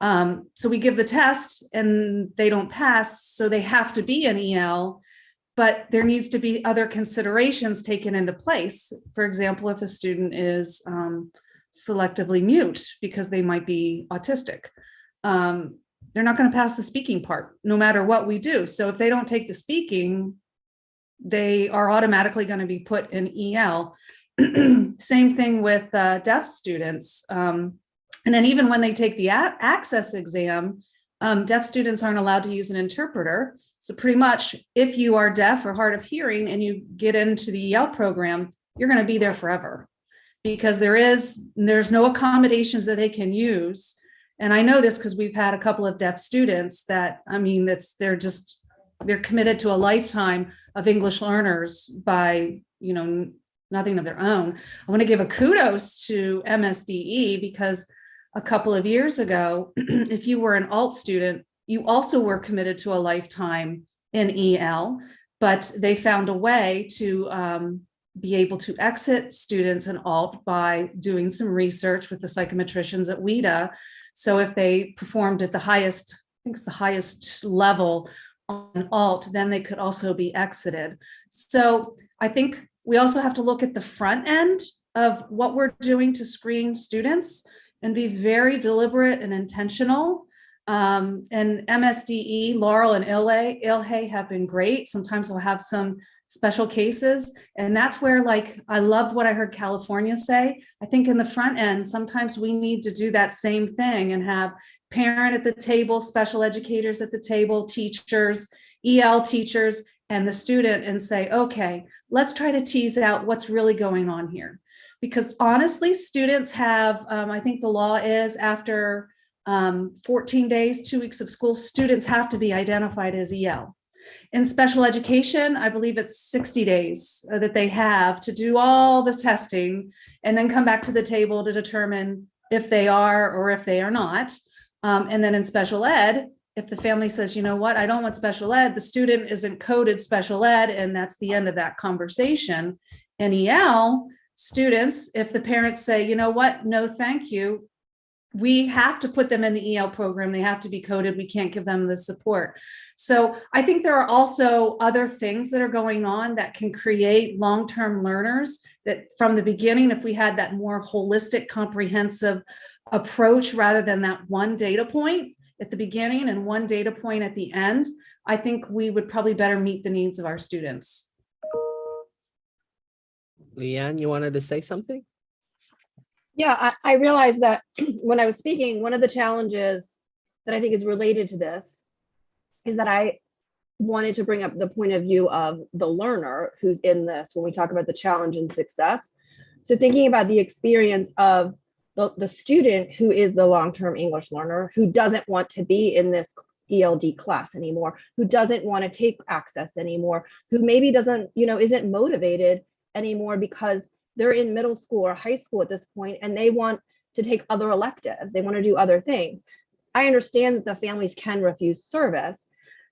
So we give the test and they don't pass, so they have to be an EL, but there needs to be other considerations taken into place. For example, if a student is selectively mute because they might be autistic, they're not going to pass the speaking part, no matter what we do. So if they don't take the speaking, they are automatically going to be put in EL. Same thing with deaf students. And then even when they take the access exam, deaf students aren't allowed to use an interpreter. So pretty much if you are deaf or hard of hearing and you get into the EL program, you're going to be there forever, because there's no accommodations that they can use. And I know this because we've had a couple of deaf students that, I mean, they're committed to a lifetime of English learners by, nothing of their own. I want to give a kudos to MSDE, because a couple of years ago, if you were an alt student, you also were committed to a lifetime in EL, but they found a way to be able to exit students in alt by doing some research with the psychometricians at WIDA. So if they performed at the highest, I think it's the highest level on alt, then they could also be exited. So I think we also have to look at the front end of what we're doing to screen students and be very deliberate and intentional. And MSDE, Laurel and Ilhe have been great. Sometimes we'll have some special cases. And that's where, like, I loved what I heard California say. I think in the front end, sometimes we need to do that same thing and have parent at the table, special educators at the table, teachers, EL teachers, and the student, and say, okay, let's try to tease out what's really going on here. Because honestly, students have, I think the law is after 14 days, 2 weeks of school, students have to be identified as EL. In special education, I believe it's 60 days that they have to do all the testing and then come back to the table to determine if they are or if they are not. And then in special ed, if the family says, you know what, I don't want special ed, the student isn't coded special ed, and that's the end of that conversation. In EL, students, if the parents say, you know what, no, thank you, we have to put them in the EL program. They have to be coded. We can't give them the support. So I think there are also other things that are going on that can create long-term learners that from the beginning, if we had that more holistic, comprehensive approach rather than that one data point at the beginning and one data point at the end, I think we would probably better meet the needs of our students. Leanne, you wanted to say something? Yeah, I realized that when I was speaking, one of the challenges that I think is related to this is that I wanted to bring up the point of view of the learner who's in this when we talk about the challenge and success. So thinking about the experience of the student who is the long-term English learner, who doesn't want to be in this ELD class anymore, who doesn't want to take access anymore, who maybe doesn't, isn't motivated anymore because they're in middle school or high school at this point and they want to take other electives. They want to do other things. I understand that the families can refuse service,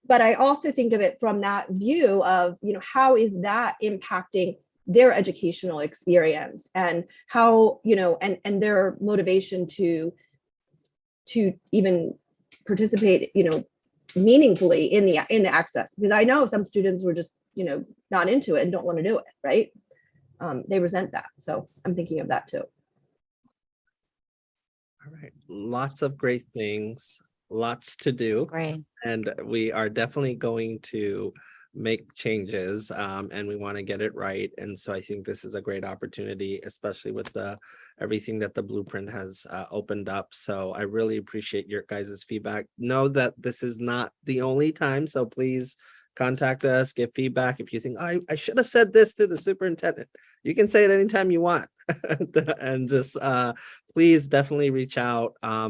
but I also think of it from that view of, how is that impacting their educational experience and how, and their motivation to even participate, meaningfully in the access. Because I know some students were just, not into it and don't want to do it, right? They resent that. So I'm thinking of that too. All right, lots of great things, lots to do. Great. And we are definitely going to make changes and we want to get it right. And so I think this is a great opportunity, especially with everything that the blueprint has opened up. So I really appreciate your guys' feedback. Know that this is not the only time, so please contact us, give feedback. If you think, I should have said this to the superintendent, you can say it anytime you want. And just please definitely reach out. I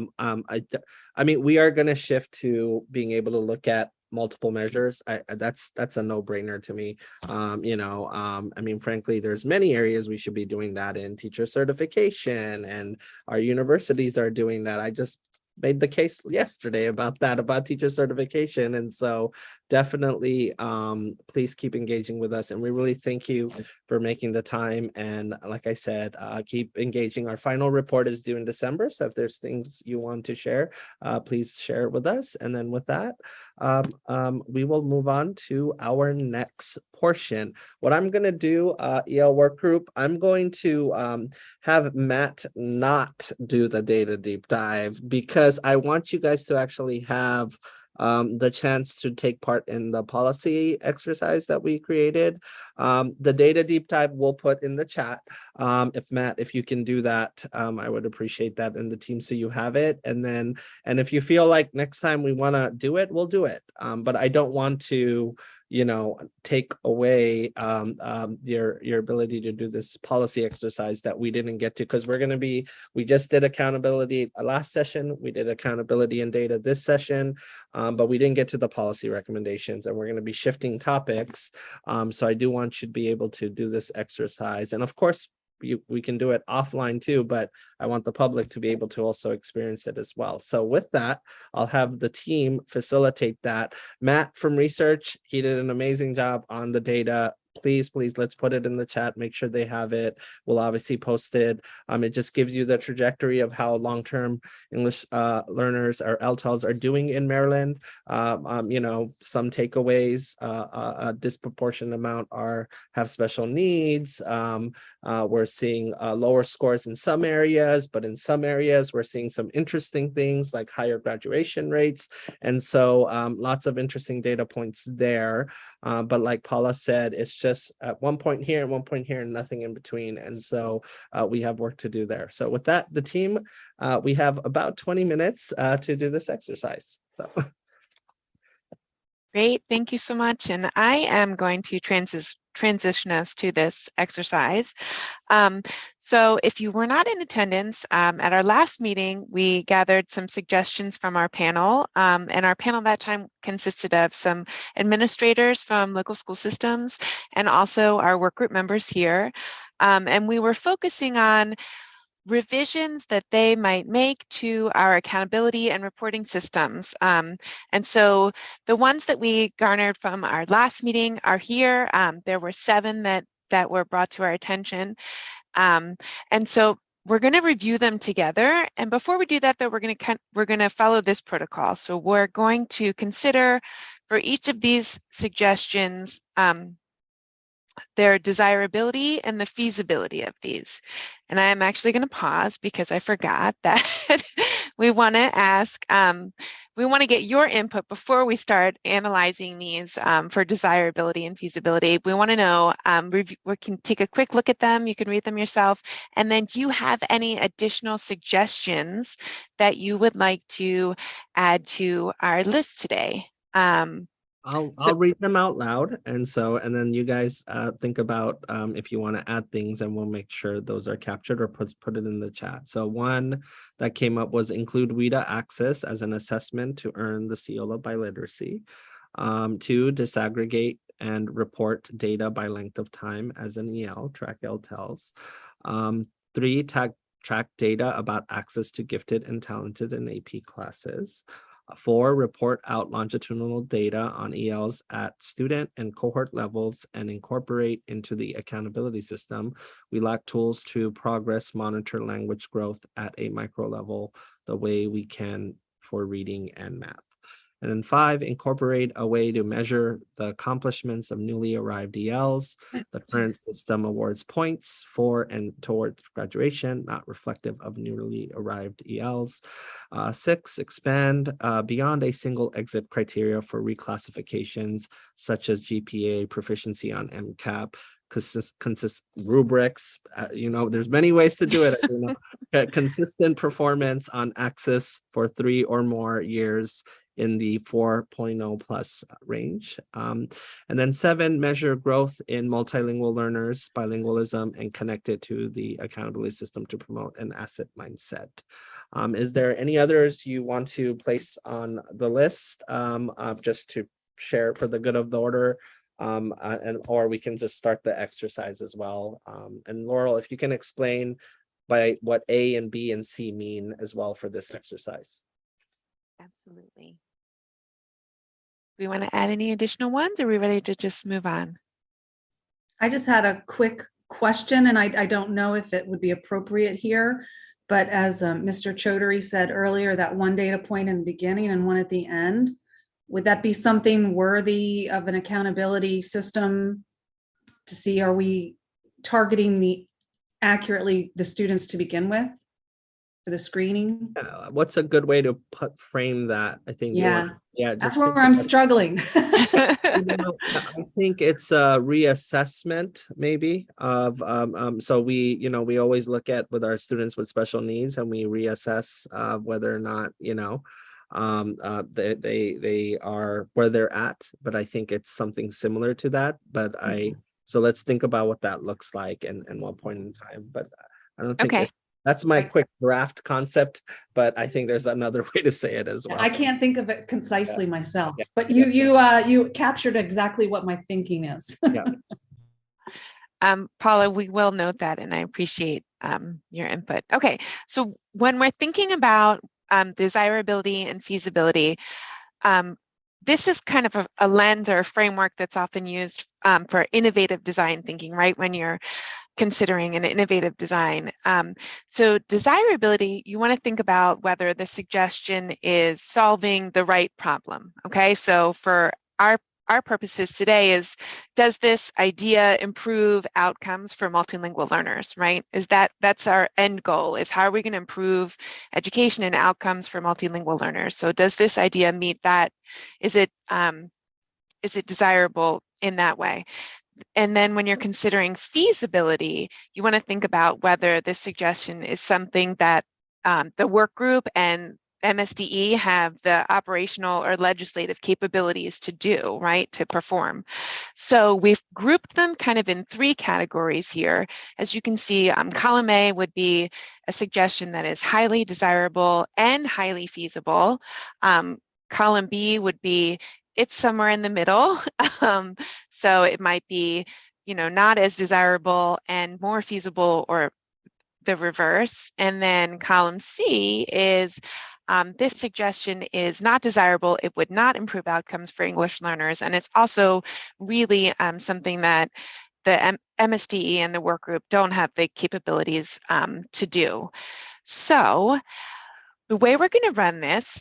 mean, we are going to shift to being able to look at multiple measures. That's a no-brainer to me. I mean, frankly, there's many areas we should be doing that in. Teacher certification, and our universities are doing that. I just made the case yesterday about teacher certification. And so definitely please keep engaging with us, and we really thank you for making the time. And like I said, keep engaging. Our final report is due in December, so if there's things you want to share, please share it with us. And then with that, we will move on to our next portion. What I'm going to do, EL work group, I'm going to have Matt not do the data deep dive, because I want you guys to actually have the chance to take part in the policy exercise that we created. The data deep dive we'll put in the chat. If Matt, if you can do that, I would appreciate that in the team, so you have it. And if you feel like next time we want to do it, we'll do it. But I don't want to, take away your ability to do this policy exercise that we didn't get to, because we just did accountability last session, we did accountability and data this session, but we didn't get to the policy recommendations, and we're going to be shifting topics. So I do want you to be able to do this exercise, and of course we can do it offline too, but I want the public to be able to also experience it as well. So with that, I'll have the team facilitate that. Matt from research, he did an amazing job on the data. Please, let's put it in the chat, make sure they have it. We'll obviously post it. It just gives you the trajectory of how long-term English learners or LTELs are doing in Maryland. Some takeaways, a disproportionate amount have special needs. We're seeing lower scores in some areas, but in some areas we're seeing some interesting things like higher graduation rates. And so lots of interesting data points there. But like Paula said, it's just at one point here and one point here and nothing in between. And so we have work to do there. So with that, the team, we have about 20 minutes to do this exercise. So. Great, thank you so much. And I am going to transition us to this exercise. So if you were not in attendance at our last meeting, we gathered some suggestions from our panel, and our panel that time consisted of some administrators from local school systems and also our work group members here. And we were focusing on revisions that they might make to our accountability and reporting systems. And so the ones that we garnered from our last meeting are here. There were 7 that were brought to our attention. And so we're going to review them together. And before we do that, though, we're going to follow this protocol. So we're going to consider for each of these suggestions their desirability and the feasibility of these. And I am actually going to pause because I forgot that we want to ask, we want to get your input before we start analyzing these for desirability and feasibility. We want to know, we can take a quick look at them, you can read them yourself, and then do you have any additional suggestions that you would like to add to our list today? I'll read them out loud, and then you guys think about if you want to add things, and we'll make sure those are captured or put it in the chat. So one that came up was include WIDA access as an assessment to earn the seal of biliteracy. 2, disaggregate and report data by length of time as an EL, track LTELs. 3, track data about access to gifted and talented and AP classes. 4, report out longitudinal data on ELs at student and cohort levels and incorporate into the accountability system. We lack tools to progress monitor language growth at a micro level the way we can for reading and math. And then 5, incorporate a way to measure the accomplishments of newly arrived ELs. The current system awards points for and towards graduation, not reflective of newly arrived ELs. 6, expand beyond a single exit criteria for reclassifications, such as GPA, proficiency on MCAP, consist rubrics, there's many ways to do it. Consistent performance on access for 3 or more years in the 4.0 plus range. And then 7, measure growth in multilingual learners, bilingualism, and connect it to the accountability system to promote an asset mindset. Is there any others you want to place on the list just to share for the good of the order? Or we can just start the exercise as well. And Laurel, if you can explain by what A and B and C mean as well for this exercise. Absolutely. we want to add any additional ones? Or are we ready to just move on? I just had a quick question, and I don't know if it would be appropriate here, but as Mr. Chaudhary said earlier, that one data point in the beginning and one at the end, would that be something worthy of an accountability system to see, are we targeting accurately the students to begin with for the screening? What's a good way to frame that? I think that's just where I'm struggling. I think it's a reassessment maybe of so we always look at with our students with special needs, and we reassess whether or not they are where they're at, but I think it's something similar to that. But so let's think about what that looks like and what point in time. But I don't think that's my quick draft concept, but I think there's another way to say it as well. I can't think of it concisely myself, but you captured exactly what my thinking is. Paula, we will note that, and I appreciate your input. Okay, so when we're thinking about desirability and feasibility, this is kind of a lens or a framework that's often used for innovative design thinking, right? When you're considering an innovative design. So desirability, you want to think about whether the suggestion is solving the right problem. Okay, so for our purposes today is, does this idea improve outcomes for multilingual learners, right? That's our end goal, is how are we going to improve education and outcomes for multilingual learners? So does this idea meet that? Is it desirable in that way? And then when you're considering feasibility, you want to think about whether this suggestion is something that the work group and MSDE have the operational or legislative capabilities to do, right, to perform. So we've grouped them kind of in three categories here. As you can see, column A would be a suggestion that is highly desirable and highly feasible. Column B would be it's somewhere in the middle. So it might be, not as desirable and more feasible, or the reverse. And then column C is this suggestion is not desirable. It would not improve outcomes for English learners. And it's also really something that the MSDE and the work group don't have the capabilities to do. So the way we're going to run this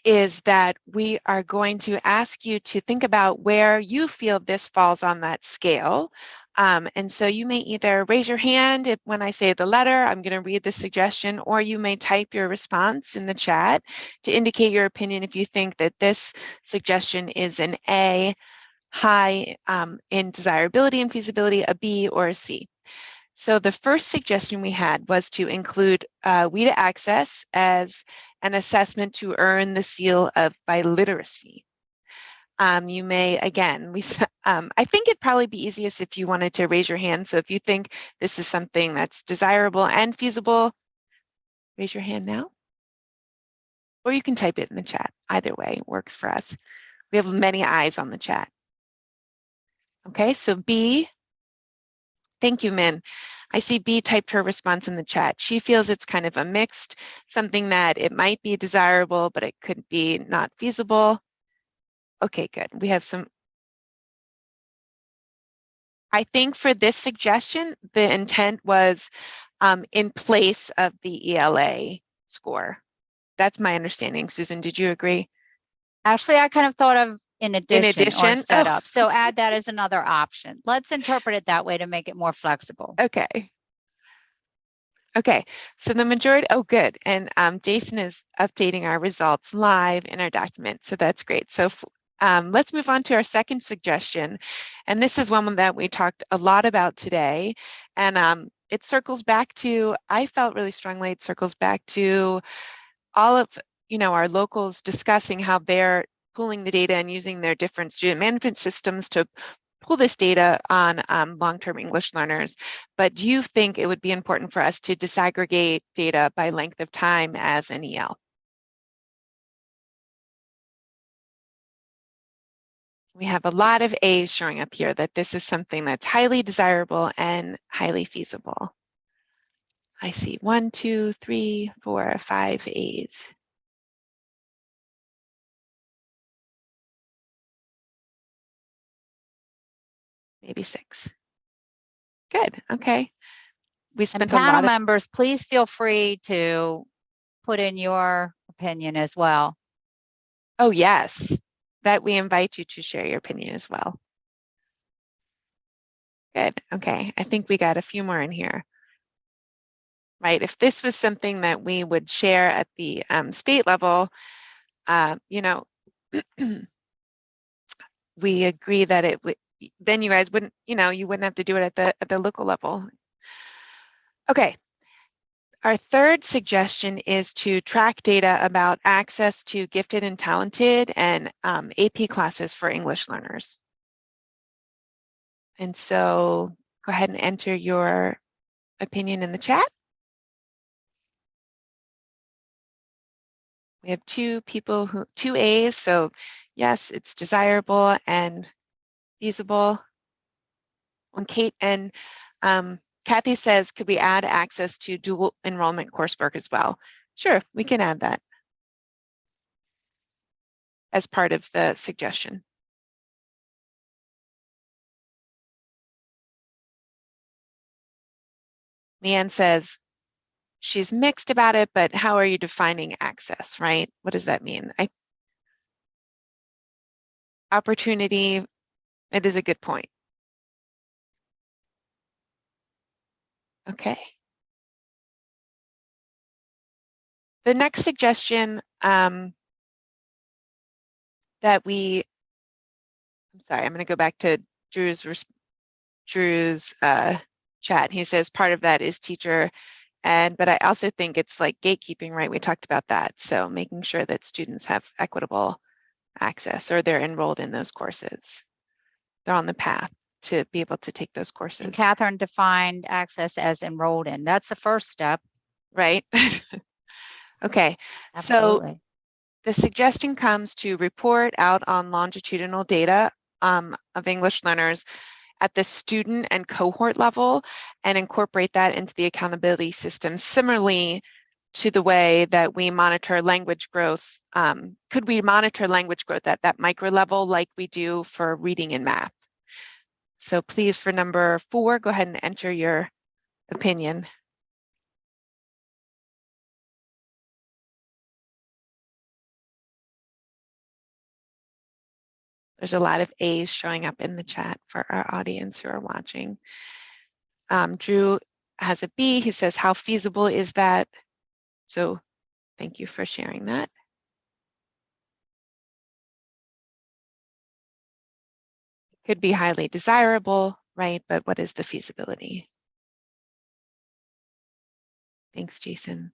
is that we are going to ask you to think about where you feel this falls on that scale. And so you may either raise your hand when I say the letter, I'm going to read the suggestion, or you may type your response in the chat to indicate your opinion if you think that this suggestion is an A, high in desirability and feasibility, a B, or a C. So the first suggestion we had was to include WIDA access as an assessment to earn the seal of biliteracy. You may, again, I think it'd probably be easiest if you wanted to raise your hand. So if you think this is something that's desirable and feasible, raise your hand now. Or you can type it in the chat. Either way works for us. We have many eyes on the chat. Okay, so B. Thank you, Min. I see B typed her response in the chat. She feels it's kind of a mixed, something that it might be desirable, but it could be not feasible. Okay, good. We have some. I think for this suggestion, the intent was in place of the ELA score. That's my understanding. Susan, did you agree? Actually, I kind of thought of in addition or set up. Oh. So add that as another option. Let's interpret it that way to make it more flexible. Okay. Okay, so the majority, oh, good. And Jason is updating our results live in our document. So that's great. So let's move on to our second suggestion. And this is one that we talked a lot about today. And it circles back to, I felt really strongly, it circles back to all of, our locals discussing how they're pulling the data and using their different student management systems to pull this data on long-term English learners. But do you think it would be important for us to disaggregate data by length of time as an EL? We have a lot of A's showing up here, that this is something that's highly desirable and highly feasible. I see 1, 2, 3, 4, 5 A's. maybe 6. Good. Okay. We And spent a panel lot of. members, please feel free to put in your opinion as well. Oh, yes. That we invite you to share your opinion as well. Good. Okay. I think we got a few more in here. Right. If this was something that we would share at the state level, you know, we agree that it would, then you guys wouldn't, you know, you wouldn't have to do it at the local level. Okay. Our third suggestion is to track data about access to gifted and talented and AP classes for English learners. And so go ahead and enter your opinion in the chat. We have 2 people who, 2 A's, so yes, it's desirable and feasible. When Kate and Kathy says, could we add access to dual enrollment coursework as well? Sure, we can add that as part of the suggestion. Leanne says, she's mixed about it, but how are you defining access, right? What does that mean? Opportunity, it is a good point. Okay. The next suggestion that we, I'm sorry, I'm going to go back to Drew's chat. He says part of that is teacher, but I also think it's like gatekeeping, right? We talked about that. So making sure that students have equitable access or they're enrolled in those courses. They're on the path to be able to take those courses. And Catherine defined access as enrolled in. That's the first step. Right. Okay. Absolutely. So the suggestion comes to report out on longitudinal data of English learners at the student and cohort level and incorporate that into the accountability system. Similarly to the way that we monitor language growth, could we monitor language growth at that micro level like we do for reading and math? So please, for number 4, go ahead and enter your opinion. There's a lot of A's showing up in the chat for our audience who are watching. Drew has a B. He says, how feasible is that? So thank you for sharing that. Could be highly desirable, right? But what is the feasibility? Thanks, Jason.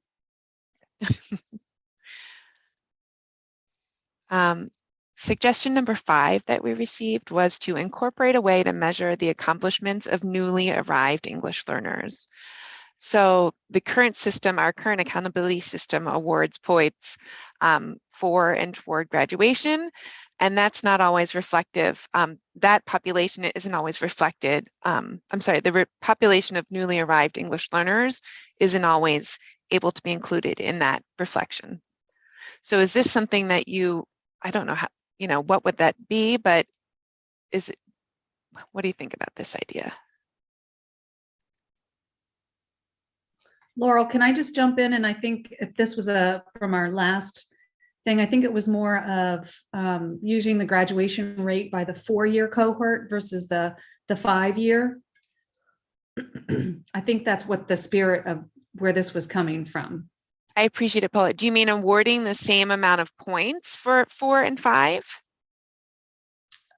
Suggestion number 5 that we received was to incorporate a way to measure the accomplishments of newly arrived English learners. So the current system, our current accountability system, awards points for and toward graduation, and that's not always reflective. That population isn't always reflected. I'm sorry, the population of newly arrived English learners isn't always able to be included in that reflection. So is this something that you, I don't know how, you know, what would that be, but is it, what do you think about this idea? Laurel, can I just jump in? And I think if this was from our last thing, I think it was more of using the graduation rate by the 4-year cohort versus the 5-year. I think that's what the spirit of where this was coming from. I appreciate it, Paula. Do you mean awarding the same amount of points for 4 and 5?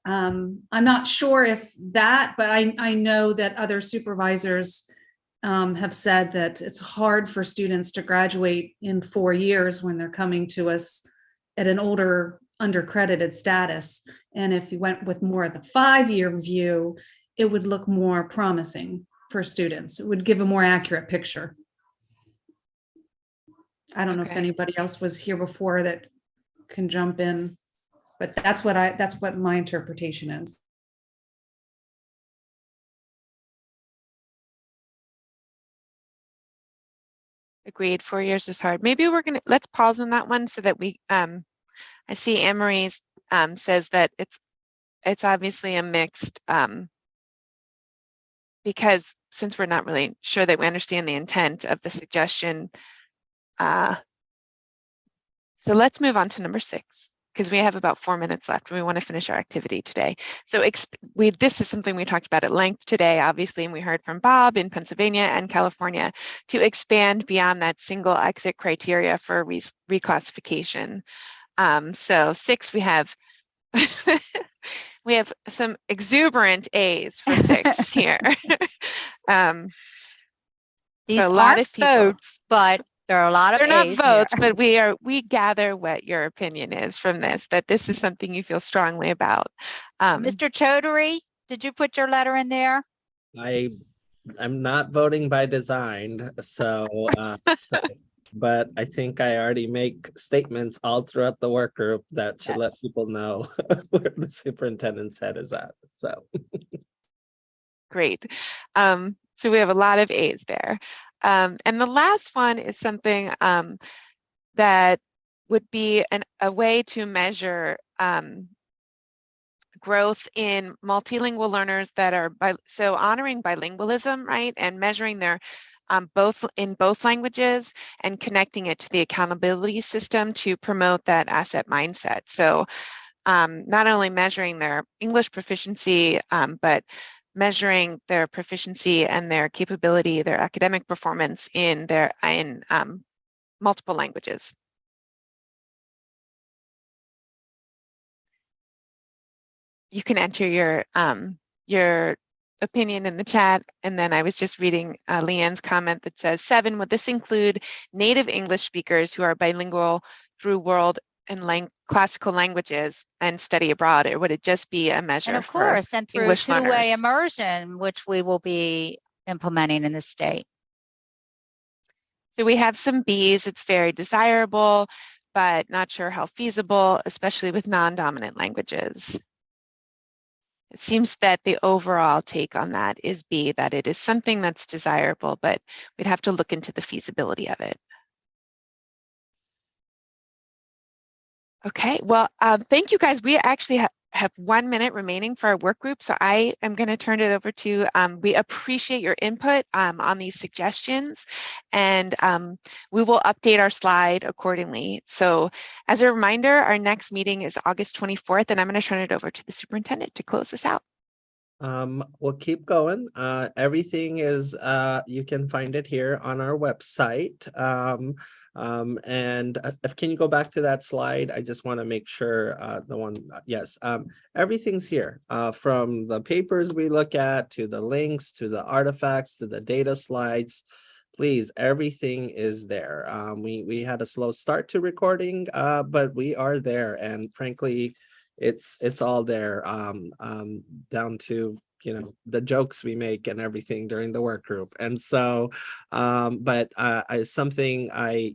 I'm not sure if that, but I know that other supervisors have said that it's hard for students to graduate in 4 years when they're coming to us at an older undercredited status. And if you went with more of the 5-year view, it would look more promising for students. It would give a more accurate picture. I don't know if anybody else was here before that can jump in, but that's what my interpretation is. Agreed, 4 years is hard. Maybe let's pause on that one so that we, I see Anne-Marie says that it's obviously a mixed because since we're not really sure that we understand the intent of the suggestion, so let's move on to number 6, because we have about 4 minutes left and we want to finish our activity today. So this is something we talked about at length today, obviously, and we heard from Bob in Pennsylvania and California to expand beyond that single exit criteria for reclassification. So 6, we have we have some exuberant A's for 6 here. These a lot aren't of people. votes, but there are a lot of They're not A's votes, here. but we gather what your opinion is from this, that this is something you feel strongly about. Mr. Chaudhary, did you put your letter in there? I'm not voting by design, so but I think I already make statements all throughout the work group that should let people know where the superintendent's head is at. So great. So we have a lot of A's there. And the last one is something that would be a way to measure growth in multilingual learners that are so honoring bilingualism, right, and measuring their both languages and connecting it to the accountability system to promote that asset mindset. So not only measuring their English proficiency, but measuring their proficiency and their capability, their academic performance in multiple languages. You can enter your opinion in the chat, and then I was just reading Leanne's comment that says 7, would this include native English speakers who are bilingual through world and classical languages and study abroad, or would it just be a measure and of course, for and through English two-way learners? immersion, which we will be implementing in the state. So we have some B's. It's very desirable, but not sure how feasible, especially with non-dominant languages. It seems that the overall take on that is B, that it is something that's desirable, but we'd have to look into the feasibility of it. Okay, well, thank you guys. We actually have 1 minute remaining for our work group, so I am going to turn it over to, we appreciate your input on these suggestions, and we will update our slide accordingly. So as a reminder, our next meeting is August 24th, and I'm going to turn it over to the superintendent to close this out. We'll keep going. Everything is, you can find it here on our website. And if can you go back to that slide? I just want to make sure the one, yes, everything's here, from the papers we look at to the links to the artifacts to the data slides. Please, everything is there. We had a slow start to recording, but we are there, and frankly, it's all there, down to the jokes we make and everything during the work group. And so but something I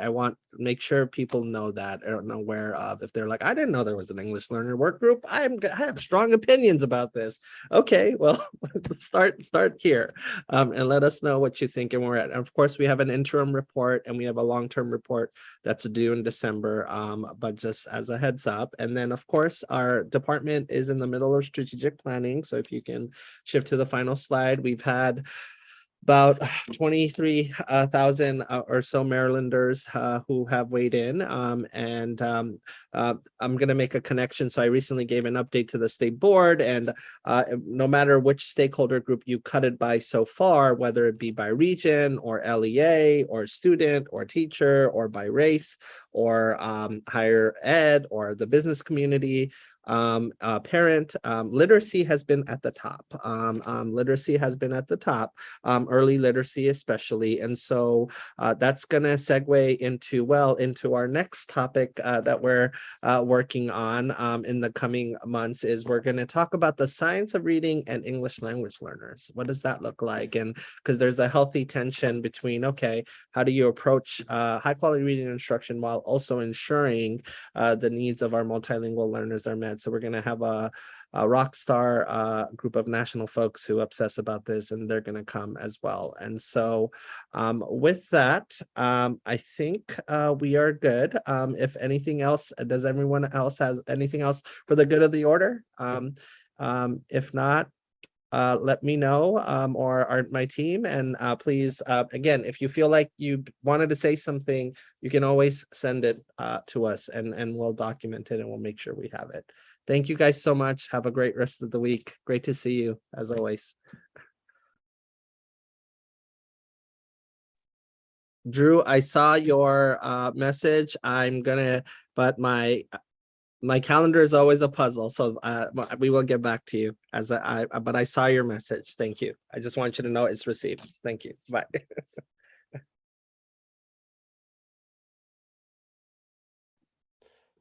want to make sure people know that or aware of. If they're like, I didn't know there was an English learner work group, I have strong opinions about this. Okay, well, start here, and let us know what you think and where we're at. And of course, we have an interim report and we have a long-term report that's due in December, but just as a heads up. And then of course, our department is in the middle of strategic planning. So if you can shift to the final slide, we've had about 23,000 or so Marylanders who have weighed in, and I'm going to make a connection. So I recently gave an update to the state board, and no matter which stakeholder group you cut it by so far, whether it be by region or LEA or student or teacher or by race or higher ed or the business community, parent, literacy has been at the top. Literacy has been at the top, early literacy especially. And so that's going to segue into our next topic that we're working on in the coming months. Is we're going to talk about the science of reading and English language learners. What does that look like? And because there's a healthy tension between, okay, how do you approach high quality reading instruction while also ensuring the needs of our multilingual learners are met? So we're going to have a rock star group of national folks who obsess about this, and they're going to come as well. And so with that, I think we are good. If anything else, does everyone else has anything else for the good of the order? If not, let me know, or my team. And please, again, if you feel like you wanted to say something, you can always send it to us, and we'll document it and we'll make sure we have it. Thank you guys so much. Have a great rest of the week. Great to see you as always. Drew, I saw your message. But my calendar is always a puzzle, so we will get back to you but I saw your message. Thank you. I just want you to know it's received. Thank you. Bye.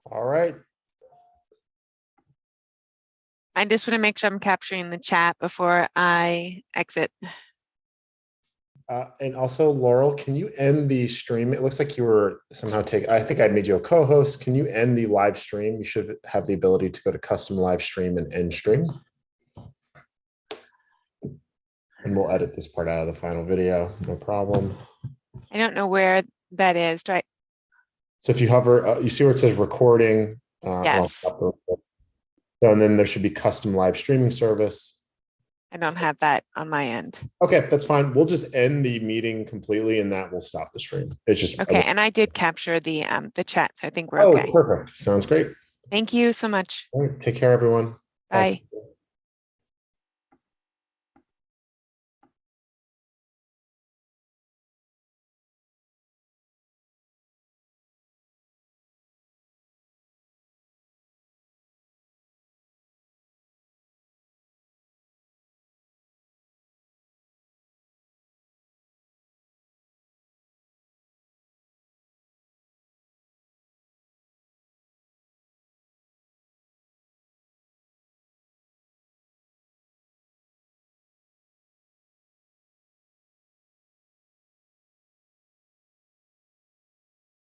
All right. I just want to make sure I'm capturing the chat before I exit. And also, Laurel, can you end the stream? It looks like you were somehow I think I made you a co-host. Can you end the live stream? You should have the ability to go to custom live stream and end stream. And we'll edit this part out of the final video, no problem. I don't know where that is. Do I? So if you hover, you see where it says recording. Yes. And then there should be custom live streaming service. I don't have that on my end. Okay, that's fine. We'll just end the meeting completely and that will stop the stream. It's just okay. And I did capture the chat, so I think we're okay. okay. Perfect. Sounds great. Thank you so much. All right, take care, everyone. Bye.